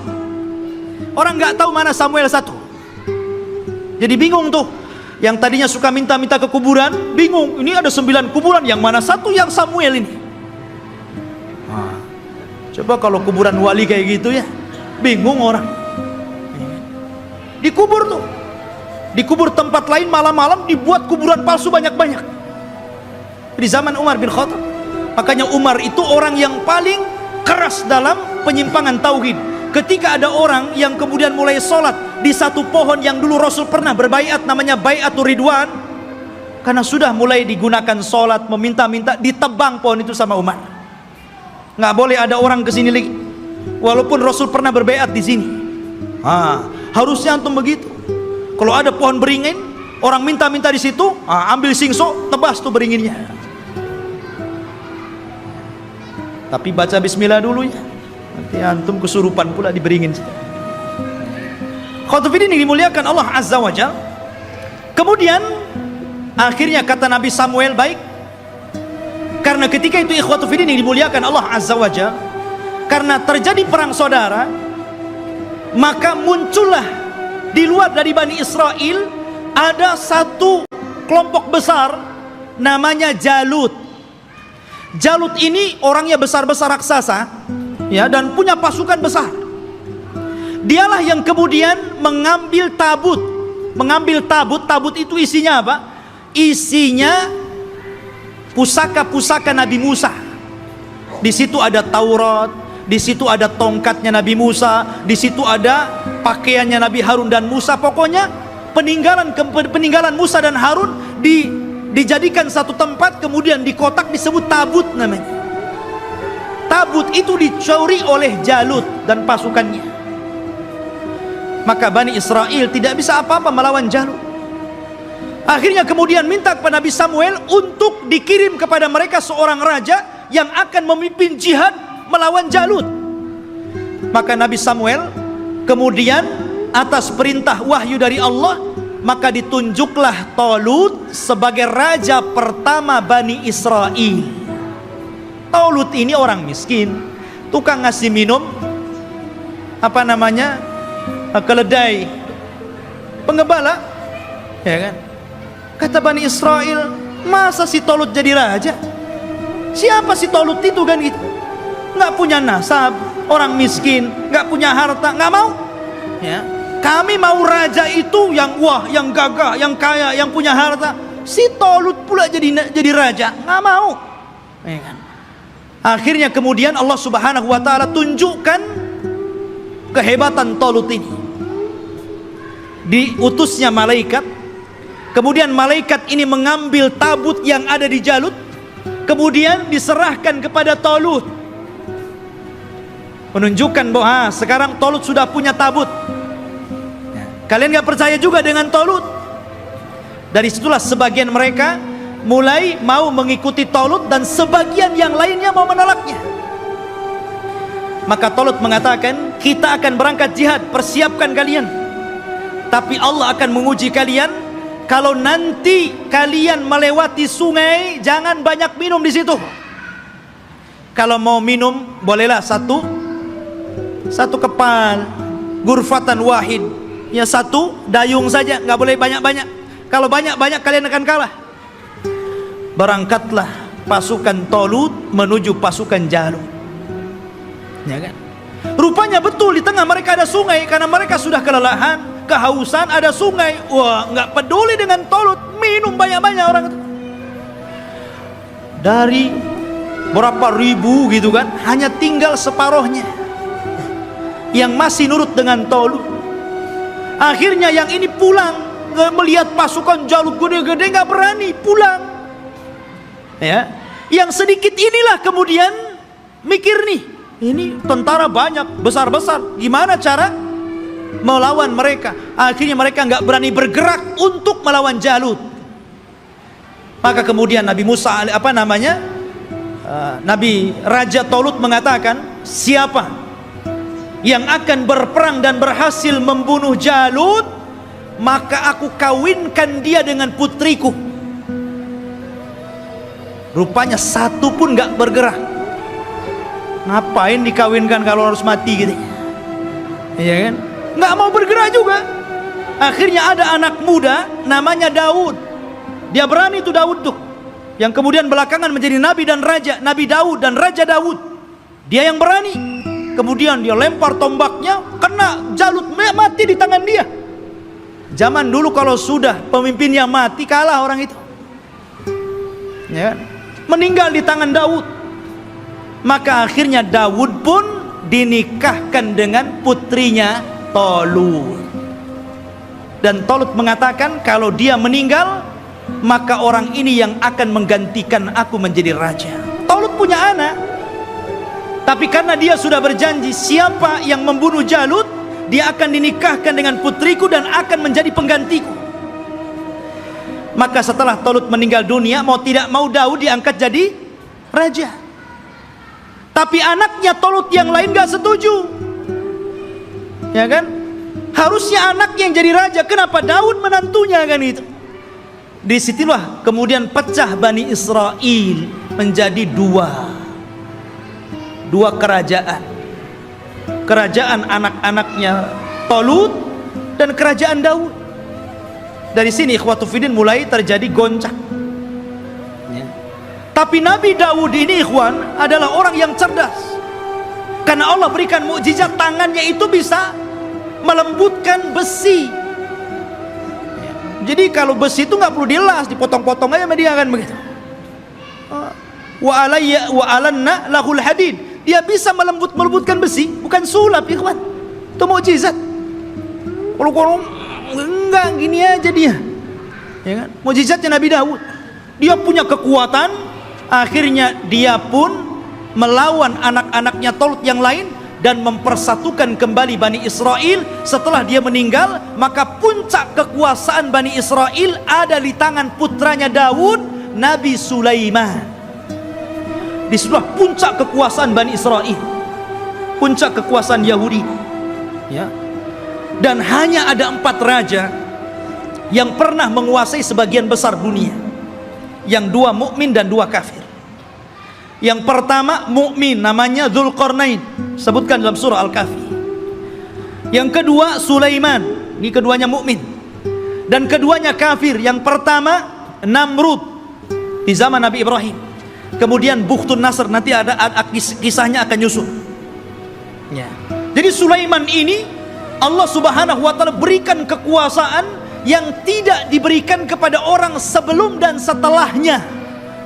Orang nggak tahu mana Samuel 1. Jadi bingung tuh. Yang tadinya suka minta-minta ke kuburan, bingung. Ini ada 9 kuburan, yang mana 1 yang Samuel ini? Coba kalau kuburan wali kayak gitu ya, bingung orang. Dikubur tuh. Dikubur tempat lain, malam-malam dibuat kuburan palsu banyak-banyak. Di zaman Umar bin Khattab. Makanya Umar itu orang yang paling keras dalam penyimpangan tauhid. Ketika ada orang yang kemudian mulai sholat di satu pohon yang dulu Rasul pernah berbaiat, namanya Baiatur Ridwan, karena sudah mulai digunakan sholat, meminta-minta, ditebang pohon itu sama Umar. Nggak boleh ada orang kesini lagi, walaupun Rasul pernah berbaiat di sini. Harusnya antum begitu. Kalau ada pohon beringin, orang minta-minta di situ, ambil singso, tebas tuh beringinnya. Tapi baca bismillah dulu ya. Nanti antum kesurupan pula di beringin. Khotufidin yang dimuliakan Allah Azza wa Jalla. Kemudian akhirnya kata Nabi Samuel, baik. Karena ketika itu ikhwatufidin yang dimuliakan Allah Azza wa Jalla, karena terjadi perang saudara, maka muncullah di luar dari Bani Israel ada satu kelompok besar namanya Jalut. Jalut ini orangnya besar-besar raksasa ya, dan punya pasukan besar. Dialah yang kemudian mengambil tabut. Tabut itu isinya apa? Isinya pusaka-pusaka Nabi Musa. Di situ ada Taurat, di situ ada tongkatnya Nabi Musa, di situ ada pakaiannya Nabi Harun dan Musa. Pokoknya peninggalan Musa dan Harun dijadikan satu tempat, kemudian di kotak disebut tabut namanya. Tabut itu dicuri oleh Jalut dan pasukannya. Maka Bani Israel tidak bisa apa-apa melawan Jalut. Akhirnya kemudian minta kepada Nabi Samuel untuk dikirim kepada mereka seorang raja yang akan memimpin jihad melawan Jalut. Maka Nabi Samuel kemudian atas perintah wahyu dari Allah, maka ditunjuklah Talut sebagai raja pertama Bani Israel. Talut ini orang miskin, tukang ngasih minum keledai penggembala, ya kan? Kata Bani Israel, masa si Talut jadi raja? Siapa si Talut itu kan gitu? Nggak punya nasab, orang miskin, nggak punya harta, nggak mau. Ya, kami mau raja itu yang wah, yang gagah, yang kaya, yang punya harta. Si Talut pula jadi raja, nggak mau. Ya kan? Akhirnya kemudian Allah Subhanahu Wa Taala tunjukkan kehebatan Talut ini. Diutusnya malaikat, kemudian malaikat ini mengambil tabut yang ada di Jalut, kemudian diserahkan kepada Talut, menunjukkan bahwa sekarang Talut sudah punya tabut. Kalian gak percaya juga dengan Talut? Dari situlah sebagian mereka mulai mau mengikuti Talut, dan sebagian yang lainnya mau menolaknya. Maka Talut mengatakan, kita akan berangkat jihad, persiapkan kalian, tapi Allah akan menguji kalian. Kalau nanti kalian melewati sungai, jangan banyak minum di situ. Kalau mau minum, bolehlah satu kepal, gurfatan wahid, ya satu dayung saja, nggak boleh banyak-banyak. Kalau banyak-banyak kalian akan kalah. Berangkatlah pasukan Talut menuju pasukan Jalut. Ya kan? Rupanya betul di tengah mereka ada sungai, karena mereka sudah kelelahan, kehausan, ada sungai. Wah, nggak peduli dengan Talut, minum banyak-banyak orang itu. Dari berapa ribu gitu kan, hanya tinggal separohnya. yang masih nurut dengan Talut. Akhirnya yang ini pulang, melihat pasukan Jalut gede-gede nggak berani pulang. Ya, yang sedikit inilah kemudian mikir nih, ini tentara banyak, besar-besar, gimana cara melawan mereka? Akhirnya mereka nggak berani bergerak untuk melawan Jalut. Maka kemudian Nabi Musa, Nabi Raja Talut mengatakan, siapa yang akan berperang dan berhasil membunuh Jalut, maka aku kawinkan dia dengan putriku. Rupanya satu pun gak bergerak. Ngapain dikawinkan kalau harus mati gitu? Iya kan? Gak mau bergerak juga. Akhirnya ada anak muda namanya Daud. Dia berani tuh Daud tuh, yang kemudian belakangan menjadi nabi dan raja, Nabi Daud dan Raja Daud. Dia yang berani. Kemudian dia lempar tombaknya, kena Jalut, mati di tangan dia. Zaman dulu kalau sudah pemimpinnya mati, kalah orang itu, ya, meninggal di tangan Daud. Maka akhirnya Daud pun dinikahkan dengan putrinya Talut. Dan Talut mengatakan, kalau dia meninggal, maka orang ini yang akan menggantikan aku menjadi raja. Talut punya anak, tapi karena dia sudah berjanji, siapa yang membunuh Jalut, dia akan dinikahkan dengan putriku dan akan menjadi penggantiku. Maka setelah Talut meninggal dunia, mau tidak mau Daud diangkat jadi raja. Tapi anaknya Talut yang lain gak setuju, ya kan? Harusnya anak yang jadi raja, kenapa Daud menantunya, kan itu? Disitulah kemudian pecah Bani Israel menjadi dua kerajaan. Kerajaan anak-anaknya Talut dan kerajaan Daud. Dari sini ikhwatu fiddin mulai terjadi goncang, ya. Tapi Nabi Daud ini, ikhwan, adalah orang yang cerdas. Karena Allah berikan mukjizat, tangannya itu bisa melembutkan besi. Jadi kalau besi itu nggak perlu dilas, dipotong-potong aja sama dia, kan begitu. Wa alanna lahul hadid. Dia bisa melembutkan besi, bukan sulap, ikhwan. Itu mukjizat. Kalau enggak gini aja dia, ya kan? Mukjizatnya Nabi Daud. Dia punya kekuatan, akhirnya dia pun melawan anak-anaknya Talut yang lain dan mempersatukan kembali Bani Israel. Setelah dia meninggal, maka puncak kekuasaan Bani Israel ada di tangan putranya Daud, Nabi Sulaiman. Disitulah puncak kekuasaan Bani Israel, puncak kekuasaan Yahudi, ya. Dan hanya ada 4 raja yang pernah menguasai sebagian besar dunia, yang 2 mukmin dan 2 kafir. Yang pertama mukmin, namanya Dzulqarnain, sebutkan dalam surah Al-Kahfi. Yang kedua Sulaiman, ini keduanya mukmin. Dan keduanya kafir. Yang pertama Namrud di zaman Nabi Ibrahim. Kemudian Bukhtun Nasr, nanti ada kisahnya akan nyusul, ya. Jadi Sulaiman ini Allah Subhanahu wa taala berikan kekuasaan yang tidak diberikan kepada orang sebelum dan setelahnya.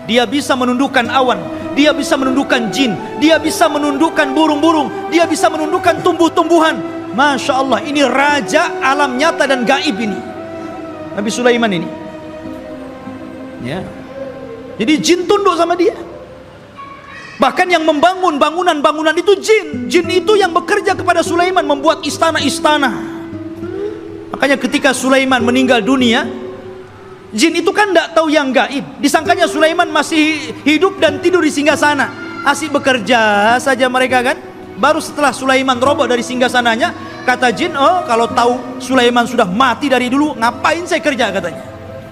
Dia bisa menundukkan awan, dia bisa menundukkan jin, dia bisa menundukkan burung-burung, dia bisa menundukkan tumbuh-tumbuhan. Masya Allah, ini raja alam nyata dan gaib ini, Nabi Sulaiman ini, ya. Jadi jin tunduk sama dia. Bahkan yang membangun bangunan-bangunan itu jin. Jin itu yang bekerja kepada Sulaiman, membuat istana-istana. Makanya ketika Sulaiman meninggal dunia, jin itu kan tidak tahu yang gaib. Disangkanya Sulaiman masih hidup dan tidur di singgasana, asik bekerja saja mereka, kan. Baru setelah Sulaiman roboh dari singgasananya, kata jin, oh kalau tahu Sulaiman sudah mati dari dulu, ngapain saya kerja, katanya.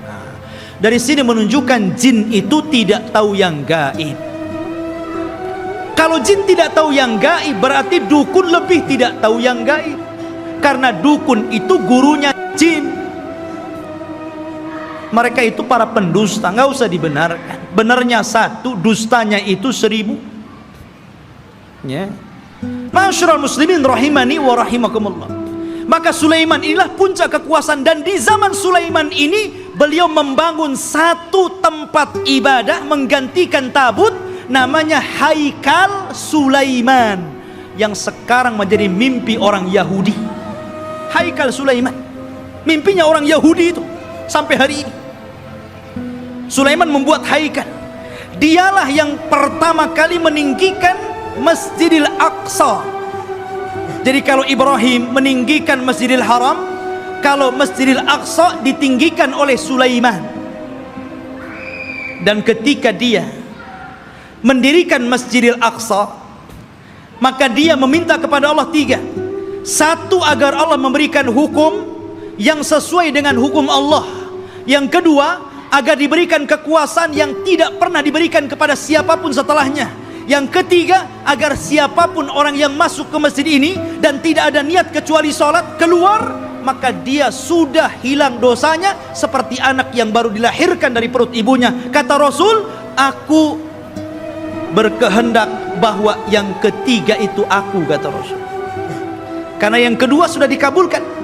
Nah, dari sini menunjukkan jin itu tidak tahu yang gaib. Kalau jin tidak tahu yang gaib, berarti dukun lebih tidak tahu yang gaib. Karena dukun itu gurunya jin. Mereka itu para pendusta, nggak usah dibenarkan. Benarnya 1, dustanya itu 1000. Ya. Masyarul muslimin rahimani wa rahimakumullah. Maka Sulaiman inilah puncak kekuasaan, dan di zaman Sulaiman ini beliau membangun 1 tempat ibadah menggantikan tabut, namanya Haikal Sulaiman, yang sekarang menjadi mimpi orang Yahudi. Haikal Sulaiman, mimpinya orang Yahudi itu sampai hari ini. Sulaiman membuat haikal. Dialah yang pertama kali meninggikan Masjidil Aqsa. Jadi kalau Ibrahim meninggikan Masjidil Haram, kalau Masjidil Aqsa ditinggikan oleh Sulaiman. Dan ketika dia mendirikan Masjidil Aqsa, maka dia meminta kepada Allah tiga. Satu, agar Allah memberikan hukum yang sesuai dengan hukum Allah. Yang kedua, agar diberikan kekuasaan yang tidak pernah diberikan kepada siapapun setelahnya. Yang ketiga, agar siapapun orang yang masuk ke masjid ini dan tidak ada niat kecuali sholat, keluar, maka dia sudah hilang dosanya seperti anak yang baru dilahirkan dari perut ibunya. Kata Rasul, aku berkehendak bahwa yang ketiga itu aku, kata Rasul. Karena yang kedua sudah dikabulkan.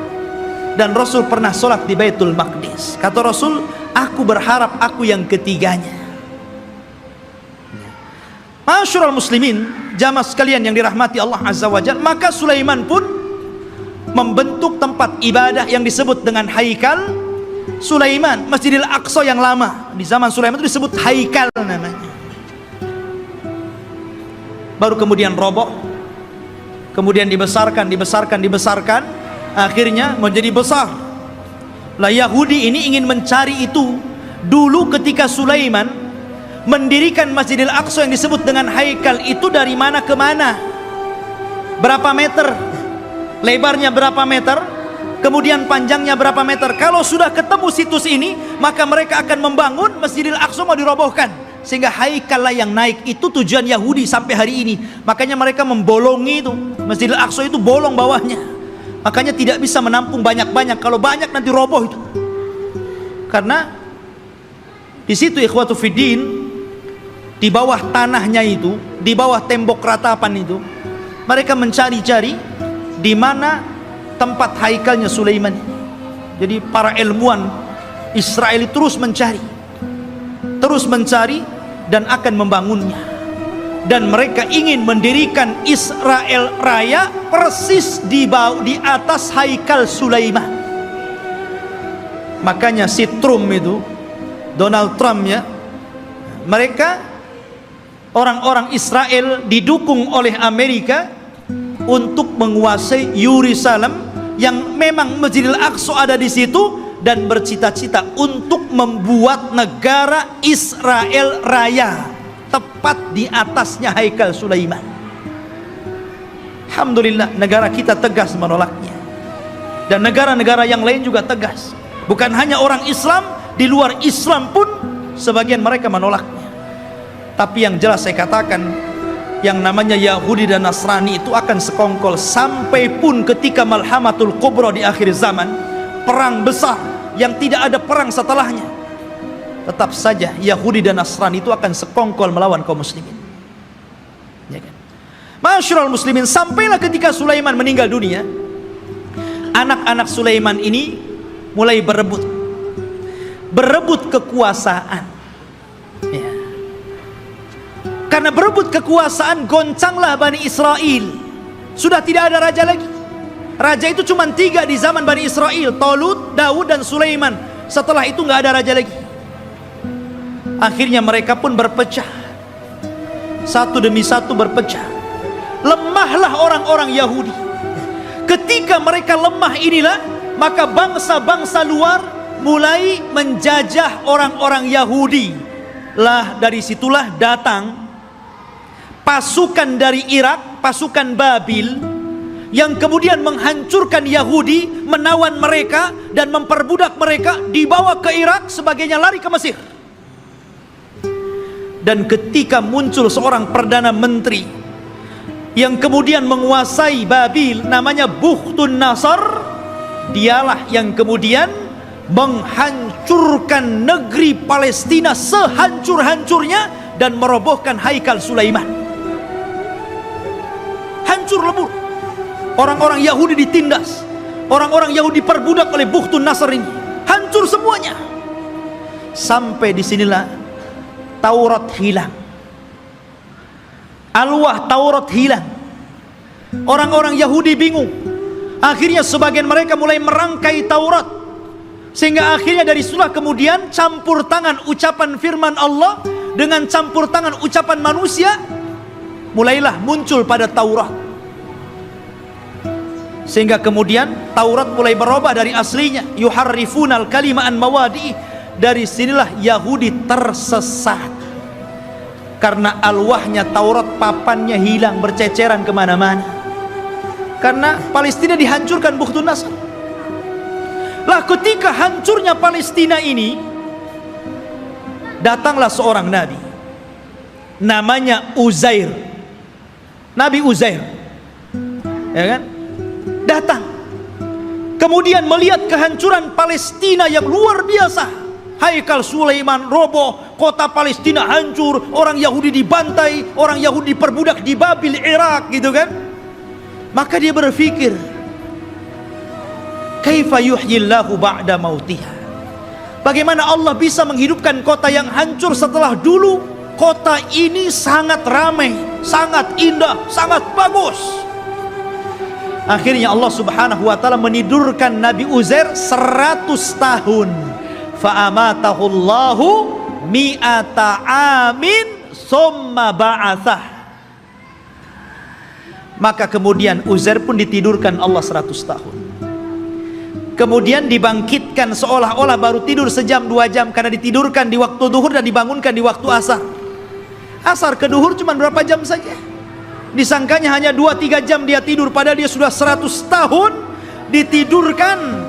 Dan Rasul pernah sholat di Baitul Maqdis. Kata Rasul, aku berharap aku yang ketiganya. Masyarul muslimin, jamaah sekalian yang dirahmati Allah Azza wa Jalla, maka Sulaiman pun membentuk tempat ibadah yang disebut dengan Haikal Sulaiman, Masjidil Aqsa yang lama. Di zaman Sulaiman itu disebut Haikal namanya. Baru kemudian roboh, kemudian dibesarkan, akhirnya menjadi besar. Lah Yahudi ini ingin mencari itu. Dulu ketika Sulaiman mendirikan Masjidil Aqsa yang disebut dengan Haikal itu, dari mana ke mana, berapa meter, lebarnya berapa meter, kemudian panjangnya berapa meter. Kalau sudah ketemu situs ini, maka mereka akan membangun Masjidil Aqsa mau dirobohkan, sehingga Haikal lah yang naik. Itu tujuan Yahudi sampai hari ini. Makanya mereka membolongi itu Masjidil Aqsa, itu bolong bawahnya, makanya tidak bisa menampung banyak-banyak. Kalau banyak nanti roboh itu. Karena di situ ikhwatu fiddin, di bawah tanahnya itu, di bawah tembok ratapan itu, mereka mencari-cari di mana tempat haikalnya Sulaiman. Jadi para ilmuwan Israel terus mencari dan akan membangunnya. Dan mereka ingin mendirikan Israel Raya persis di atas haikal Sulaiman. Makanya si Trump itu, Donald Trump ya, mereka orang-orang Israel didukung oleh Amerika untuk menguasai Yerusalem, yang memang Masjidil Aqsa ada di situ, dan bercita-cita untuk membuat negara Israel Raya tepat di atasnya haikal Sulaiman. Alhamdulillah, negara kita tegas menolaknya, dan negara-negara yang lain juga tegas. Bukan hanya orang Islam, di luar Islam pun sebagian mereka menolaknya. Tapi yang jelas saya katakan, yang namanya Yahudi dan Nasrani itu akan sekongkol sampai pun ketika Malhamatul Kubra di akhir zaman, perang besar yang tidak ada perang setelahnya, tetap saja Yahudi dan Nasrani itu akan sekongkol melawan kaum muslimin. Ya kan? Masyarul muslimin, sampailah ketika Sulaiman meninggal dunia, anak-anak Sulaiman ini mulai berebut kekuasaan. Ya. Karena berebut kekuasaan, goncanglah Bani Israel. Sudah tidak ada raja lagi. Raja itu cuma 3 di zaman Bani Israel, Talut, Daud, dan Sulaiman. Setelah itu nggak ada raja lagi. Akhirnya mereka pun berpecah, satu demi satu berpecah. Lemahlah orang-orang Yahudi. Ketika mereka lemah inilah, maka bangsa-bangsa luar mulai menjajah orang-orang Yahudi. Lah dari situlah datang pasukan dari Irak, pasukan Babil, yang kemudian menghancurkan Yahudi, menawan mereka dan memperbudak mereka, dibawa ke Irak, sebagainya lari ke Mesir. Dan ketika muncul seorang perdana menteri yang kemudian menguasai Babil, namanya Bukhtun Nasr, dialah yang kemudian menghancurkan negeri Palestina sehancur-hancurnya dan merobohkan haikal Sulaiman. Hancur lebur. Orang-orang Yahudi ditindas, orang-orang Yahudi perbudak oleh Bukhtun Nasr ini. Hancur semuanya. Sampai disinilah Taurat hilang, Alwah Taurat hilang. Orang-orang Yahudi bingung. Akhirnya sebagian mereka mulai merangkai Taurat, sehingga akhirnya dari situlah kemudian campur tangan ucapan firman Allah dengan campur tangan ucapan manusia, mulailah muncul pada Taurat. Sehingga kemudian Taurat mulai berubah dari aslinya, yuharrifunal kalima an mawadi. Dari sinilah Yahudi tersesat, karena alwahnya Taurat, papannya hilang, berceceran kemana-mana. Karena Palestina dihancurkan Bukhtun Nasr. Lah ketika hancurnya Palestina ini, datanglah seorang nabi, namanya Uzair. Nabi Uzair, ya kan? Datang, kemudian melihat kehancuran Palestina yang luar biasa. Haikal Sulaiman roboh, kota Palestina hancur, orang Yahudi dibantai, orang Yahudi diperbudak di Babil, Irak, gitu kan? Maka dia berpikir, kaifa yuhyillahu ba'da mautiha. Bagaimana Allah bisa menghidupkan kota yang hancur setelah dulu kota ini sangat ramai, sangat indah, sangat bagus. Akhirnya Allah Subhanahu wa taala menidurkan Nabi Uzair 100 tahun. Fa'amatahullahu mi'ata amin summa ba'athah. Maka kemudian Uzair pun ditidurkan Allah 100 tahun. Kemudian dibangkitkan seolah-olah baru tidur sejam 2 jam, karena ditidurkan di waktu duhur dan dibangunkan di waktu asar. Asar ke duhur cuma berapa jam saja. Disangkanya hanya 2-3 jam dia tidur, padahal dia sudah 100 tahun ditidurkan.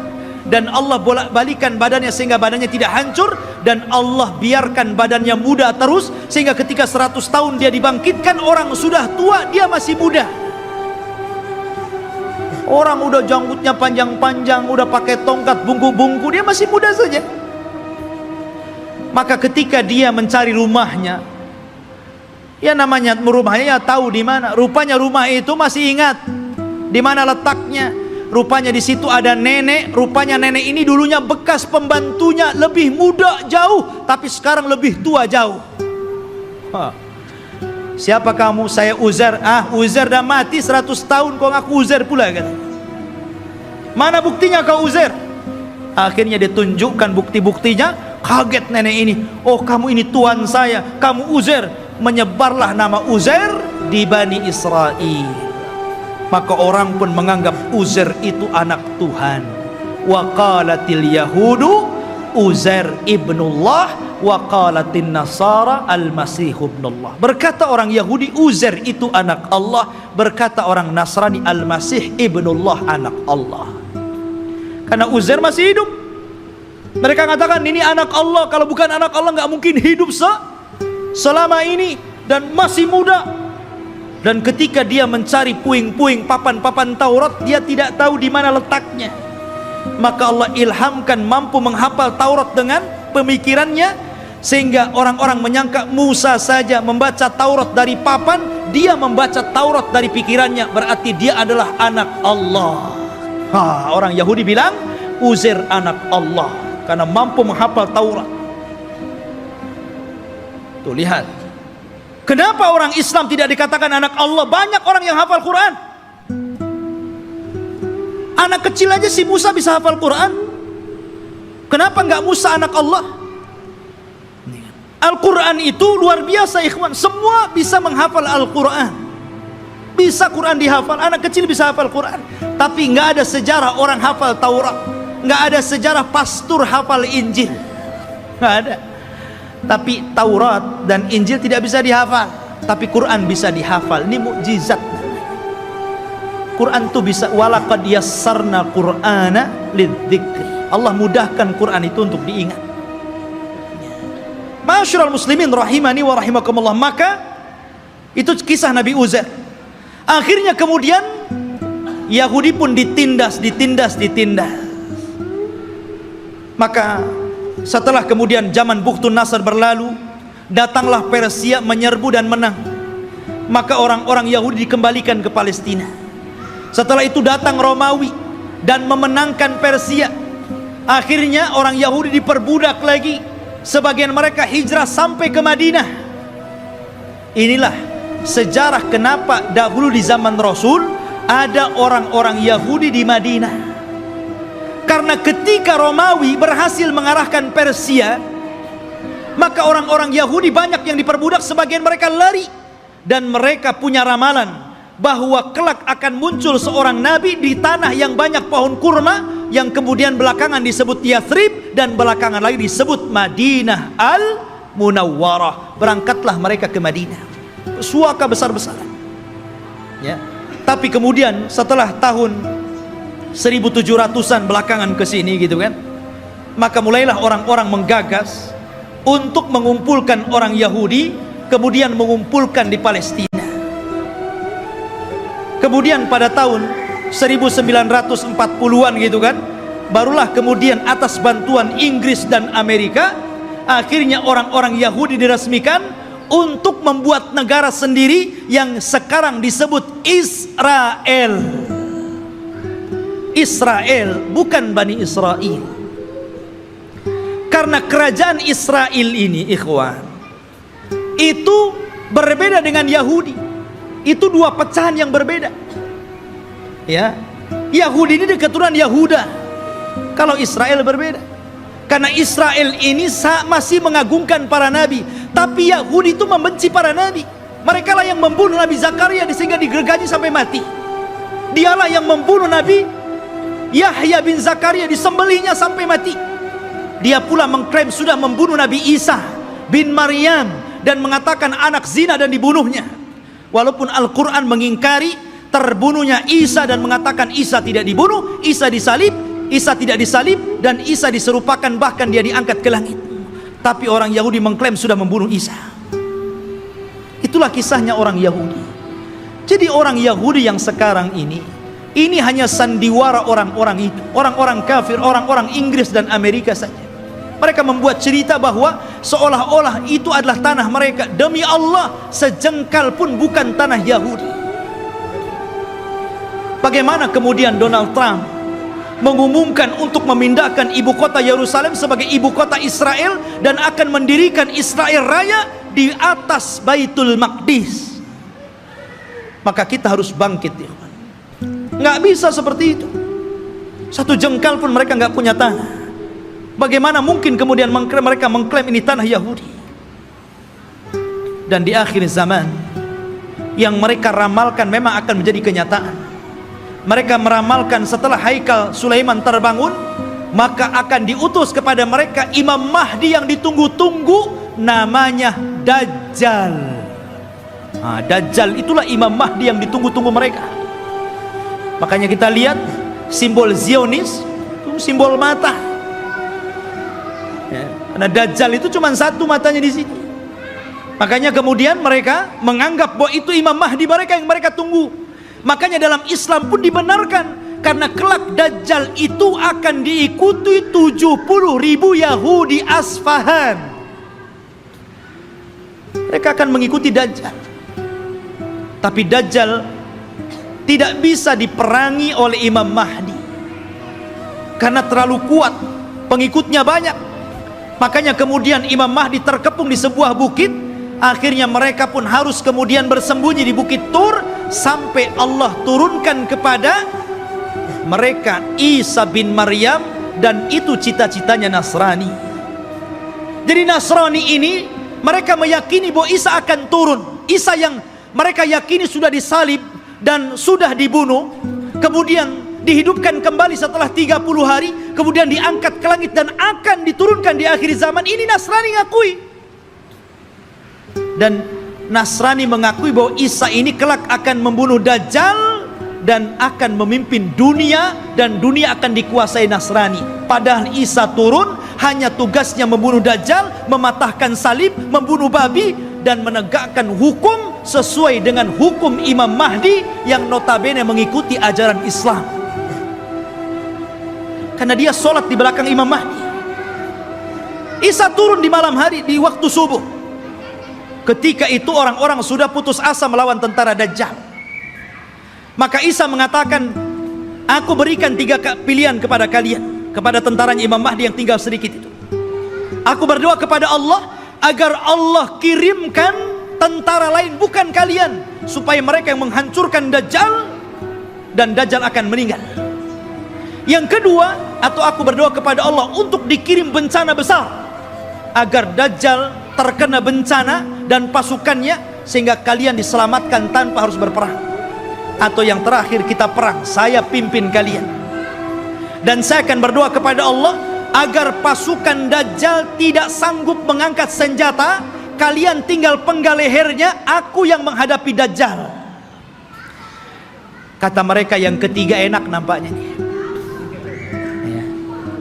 Dan Allah bolak-balikan badannya sehingga badannya tidak hancur, dan Allah biarkan badannya muda terus, sehingga ketika 100 tahun dia dibangkitkan, orang sudah tua dia masih muda. Orang udah janggutnya panjang-panjang, udah pakai tongkat bungku-bungku, dia masih muda saja. Maka ketika dia mencari rumahnya, ya namanya rumahnya ya tahu di mana. Rupanya rumah itu masih ingat di mana letaknya. Rupanya di situ ada nenek. Rupanya nenek ini dulunya bekas pembantunya, lebih muda jauh, tapi sekarang lebih tua jauh. Siapa kamu? Saya Uzair. Uzair dah mati 100 tahun, kau ngaku Uzair pula kan? Mana buktinya kau Uzair? Akhirnya ditunjukkan bukti-buktinya. Kaget nenek ini. Oh, kamu ini tuan saya, kamu Uzair. Menyebarlah nama Uzair di Bani Israel. Maka orang pun menganggap Uzair itu anak Tuhan. Wa qalatil yahudu Uzair ibnullah wa qalatin nasara al-masih ibnullah. Berkata orang Yahudi Uzair itu anak Allah, berkata orang Nasrani al-masih ibnullah, anak Allah. Karena Uzair masih hidup, mereka katakan ini anak Allah. Kalau bukan anak Allah nggak mungkin hidup selama ini, dan masih muda. Dan ketika dia mencari puing-puing papan-papan Taurat, dia tidak tahu di mana letaknya. Maka Allah ilhamkan mampu menghafal Taurat dengan pemikirannya, sehingga orang-orang menyangka Musa saja membaca Taurat dari papan, dia membaca Taurat dari pikirannya, berarti dia adalah anak Allah. Orang Yahudi bilang Uzair anak Allah karena mampu menghafal Taurat. Tuh lihat, kenapa orang Islam tidak dikatakan anak Allah? Banyak orang yang hafal Quran. Anak kecil aja si Musa bisa hafal Quran. Kenapa enggak Musa anak Allah? Al-Quran itu luar biasa ikhwan. Semua bisa menghafal Al-Quran. Bisa Quran dihafal. Anak kecil bisa hafal Quran. Tapi enggak ada sejarah orang hafal Taurat. Enggak ada sejarah pastor hafal Injil. Enggak ada. Tapi Taurat dan Injil tidak bisa dihafal, tapi Quran bisa dihafal. Ini mukjizat. Quran itu bisa. Walaqad yassarna Qur'ana lidzikri. Allah mudahkan Quran itu untuk diingat. Ma'asyiral muslimin rahimani wa rahimakumullah. Maka itu kisah Nabi Uzair. Akhirnya kemudian Yahudi pun ditindas. Maka setelah kemudian zaman Bukhtun Nasr berlalu, datanglah Persia menyerbu dan menang. Maka orang-orang Yahudi dikembalikan ke Palestina. Setelah itu datang Romawi dan memenangkan Persia. Akhirnya orang Yahudi diperbudak lagi. Sebagian mereka hijrah sampai ke Madinah. Inilah sejarah kenapa dahulu di zaman Rasul ada orang-orang Yahudi di Madinah. Karena ketika Romawi berhasil mengalahkan Persia, maka orang-orang Yahudi banyak yang diperbudak, sebagian mereka lari. Dan mereka punya ramalan bahwa kelak akan muncul seorang nabi di tanah yang banyak pohon kurma, yang kemudian belakangan disebut Yathrib, dan belakangan lagi disebut Madinah Al-Munawwarah. Berangkatlah mereka ke Madinah, suaka besar-besaran, ya. Tapi kemudian setelah tahun 1700-an belakangan ke sini gitu kan, maka mulailah orang-orang menggagas untuk mengumpulkan orang Yahudi, kemudian mengumpulkan di Palestina. Kemudian pada tahun 1940-an gitu kan, barulah kemudian atas bantuan Inggris dan Amerika, akhirnya orang-orang Yahudi diresmikan untuk membuat negara sendiri yang sekarang disebut Israel. Israel, bukan Bani Israel. Karena kerajaan Israel ini, ikhwan, itu berbeda dengan Yahudi. Itu dua pecahan yang berbeda, ya. Yahudi ini keturunan Yahuda, kalau Israel berbeda. Karena Israel ini masih mengagungkan para nabi, tapi Yahudi itu membenci para nabi. Mereka lah yang membunuh Nabi Zakaria sehingga digergaji sampai mati. Dialah yang membunuh Nabi Yahya bin Zakaria, disembelihnya sampai mati. Dia pula mengklaim sudah membunuh Nabi Isa bin Maryam dan mengatakan anak zina dan dibunuhnya. Walaupun Al-Quran mengingkari terbunuhnya Isa dan mengatakan Isa tidak dibunuh, Isa disalib, Isa tidak disalib, dan Isa diserupakan bahkan dia diangkat ke langit. Tapi orang Yahudi mengklaim sudah membunuh Isa. Itulah kisahnya orang Yahudi. Jadi orang Yahudi yang sekarang ini hanya sandiwara orang-orang itu, orang-orang kafir, orang-orang Inggris dan Amerika saja. Mereka membuat cerita bahwa seolah-olah itu adalah tanah mereka. Demi Allah, sejengkal pun bukan tanah Yahudi. Bagaimana kemudian Donald Trump mengumumkan untuk memindahkan ibu kota Yerusalem sebagai ibu kota Israel dan akan mendirikan Israel Raya di atas Baitul Maqdis? Maka kita harus bangkit, ya. Nggak bisa seperti itu. Satu jengkal pun mereka nggak punya tanah. Bagaimana mungkin kemudian mereka mengklaim ini tanah Yahudi? Dan di akhir zaman, yang mereka ramalkan memang akan menjadi kenyataan. Mereka meramalkan setelah Haikal Sulaiman terbangun, maka akan diutus kepada mereka Imam Mahdi yang ditunggu-tunggu, namanya Dajjal. Dajjal itulah Imam Mahdi yang ditunggu-tunggu mereka. Makanya kita lihat simbol Zionis itu simbol mata, ya. Karena Dajjal itu cuma satu matanya di sini. Makanya kemudian mereka menganggap bahwa itu Imam Mahdi mereka yang mereka tunggu. Makanya dalam Islam pun dibenarkan, karena kelak Dajjal itu akan diikuti 70.000 Yahudi Asfahan. Mereka akan mengikuti Dajjal. Tapi Dajjal tidak bisa diperangi oleh Imam Mahdi karena terlalu kuat, pengikutnya banyak. Makanya kemudian Imam Mahdi terkepung di sebuah bukit. Akhirnya mereka pun harus kemudian bersembunyi di Bukit Tur, sampai Allah turunkan kepada mereka Isa bin Maryam, dan itu cita-citanya Nasrani. Jadi Nasrani ini mereka meyakini bahwa Isa akan turun. Isa yang mereka yakini sudah disalib dan sudah dibunuh, kemudian dihidupkan kembali setelah 30 hari, kemudian diangkat ke langit dan akan diturunkan di akhir zaman. Ini Nasrani ngakui. Dan Nasrani mengakui bahwa Isa ini kelak akan membunuh Dajjal dan akan memimpin dunia, dan dunia akan dikuasai Nasrani. Padahal Isa turun hanya tugasnya membunuh Dajjal, mematahkan salib, membunuh babi, dan menegakkan hukum sesuai dengan hukum Imam Mahdi yang notabene mengikuti ajaran Islam. Karena dia sholat di belakang Imam Mahdi. Isa turun di malam hari, di waktu subuh. Ketika itu orang-orang sudah putus asa melawan tentara Dajjal. Maka Isa mengatakan, aku berikan 3 pilihan kepada kalian, kepada tentaranya Imam Mahdi yang tinggal sedikit itu. Aku berdoa kepada Allah agar Allah kirimkan tentara lain bukan kalian, supaya mereka yang menghancurkan Dajjal dan Dajjal akan meninggal. Yang kedua, atau aku berdoa kepada Allah untuk dikirim bencana besar agar Dajjal terkena bencana dan pasukannya, sehingga kalian diselamatkan tanpa harus berperang. Atau yang terakhir, kita perang, saya pimpin kalian. Dan saya akan berdoa kepada Allah agar pasukan Dajjal tidak sanggup mengangkat senjata, kalian tinggal penggal lehernya, aku yang menghadapi Dajjal. Kata mereka yang ketiga enak nampaknya nih.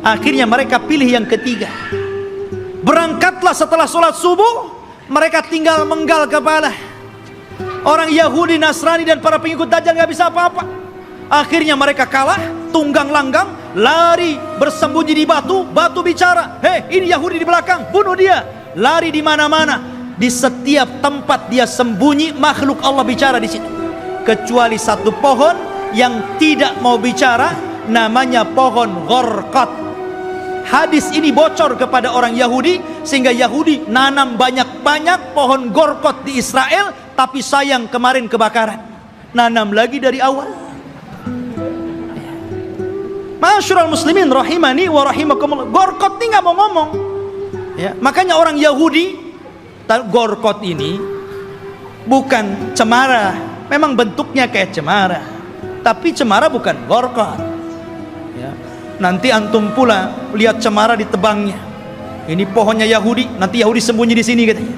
Akhirnya mereka pilih yang ketiga. Berangkatlah setelah sholat subuh, mereka tinggal menggal kepala. Orang Yahudi, Nasrani dan para pengikut Dajjal gak bisa apa-apa. Akhirnya mereka kalah, tunggang langgang, lari bersembunyi di batu. Batu bicara, hei ini Yahudi di belakang, bunuh dia. Lari di mana-mana, di setiap tempat dia sembunyi, makhluk Allah bicara di situ. Kecuali satu pohon yang tidak mau bicara, namanya pohon Gharqad. Hadis ini bocor kepada orang Yahudi, sehingga Yahudi nanam banyak-banyak pohon Gharqad di Israel. Tapi sayang kemarin kebakaran, nanam lagi dari awal. Ma'asyiral muslimin rahimani wa rahimakumullah, Gharqad ini nggak mau ngomong. Ya, makanya orang Yahudi, Gharqad ini bukan cemara, memang bentuknya kayak cemara, tapi cemara bukan Gharqad. Ya, nanti antum pula lihat cemara ditebangnya. Ini pohonnya Yahudi, nanti Yahudi sembunyi di sini katanya.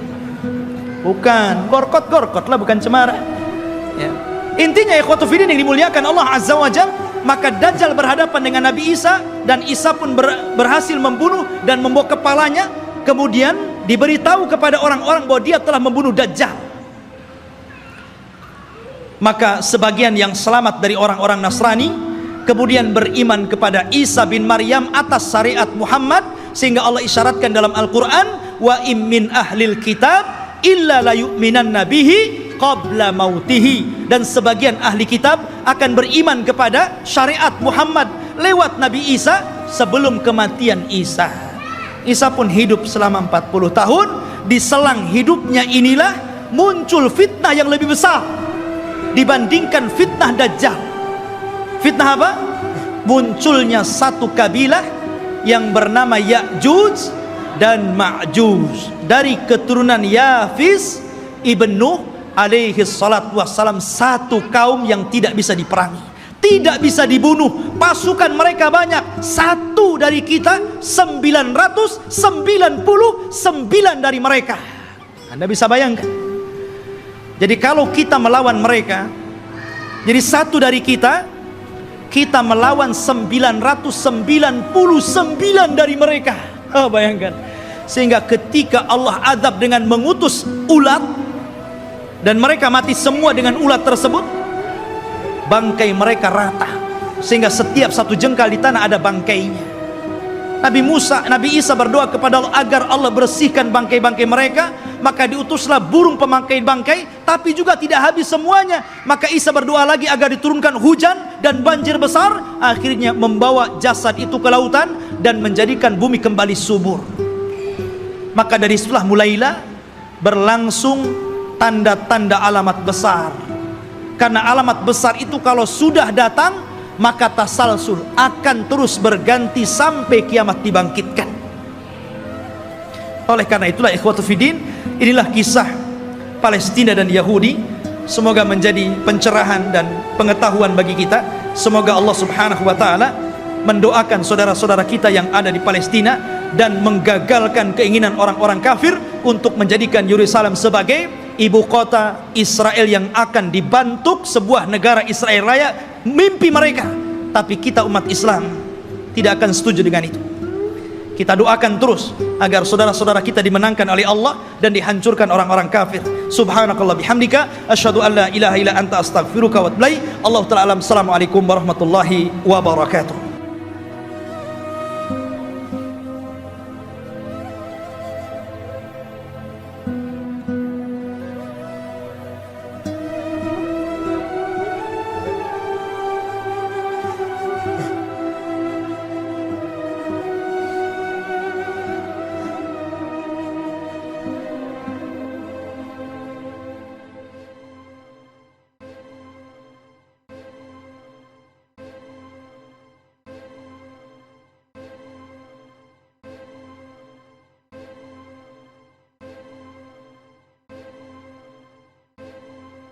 Bukan, Gharqad lah, bukan cemara. Ya. Intinya ikhwatu fiddin yang dimuliakan Allah Azza wa Jalla, maka Dajjal berhadapan dengan Nabi Isa, dan Isa pun berhasil membunuh dan membawa kepalanya. Kemudian diberitahu kepada orang-orang bahwa dia telah membunuh Dajjal. Maka sebagian yang selamat dari orang-orang Nasrani kemudian beriman kepada Isa bin Maryam atas syariat Muhammad, sehingga Allah isyaratkan dalam Al-Quran, wa im min ahlil kitab illa la yu'minanna bihi qabla mautihi. Dan sebagian ahli kitab akan beriman kepada syariat Muhammad lewat Nabi Isa sebelum kematian Isa. Isa pun hidup selama 40 tahun. Di selang hidupnya inilah muncul fitnah yang lebih besar dibandingkan fitnah Dajjal. Fitnah apa? Munculnya satu kabilah yang bernama Ya'juj dan Ma'juj dari keturunan Yafis ibn Nuh alaihi salatu wassalam. Satu kaum yang tidak bisa diperangi, tidak bisa dibunuh, pasukan mereka banyak. Satu dari kita 999 dari mereka. Anda bisa bayangkan. Jadi kalau kita melawan mereka, jadi satu dari kita melawan 999 dari mereka. Bayangkan. Sehingga ketika Allah azab dengan mengutus ulat, dan mereka mati semua dengan ulat tersebut, bangkai mereka rata, sehingga setiap satu jengkal di tanah ada bangkainya. Nabi Isa berdoa kepada Allah agar Allah bersihkan bangkai-bangkai mereka. Maka diutuslah burung pemangkai bangkai, tapi juga tidak habis semuanya. Maka Isa berdoa lagi agar diturunkan hujan dan banjir besar, akhirnya membawa jasad itu ke lautan dan menjadikan bumi kembali subur. Maka dari situlah mulailah berlangsung tanda-tanda alamat besar. Karena alamat besar itu kalau sudah datang, maka tasalsul akan terus berganti sampai kiamat dibangkitkan. Oleh karena itulah ikhwatu fiddin, inilah kisah Palestina dan Yahudi. Semoga menjadi pencerahan dan pengetahuan bagi kita. Semoga Allah subhanahu wa ta'ala mendoakan saudara-saudara kita yang ada di Palestina dan menggagalkan keinginan orang-orang kafir untuk menjadikan Yerusalem sebagai ibu kota Israel yang akan dibentuk sebuah negara Israel Raya. Mimpi mereka, tapi kita umat Islam tidak akan setuju dengan itu. Kita doakan terus agar saudara-saudara kita dimenangkan oleh Allah dan dihancurkan orang-orang kafir. Subhanakallah bihamdika asyhadu an la ilaha illa anta astaghfiruka wa atubu ilaik. Allahu ta'ala alam. Assalamualaikum warahmatullahi wabarakatuh.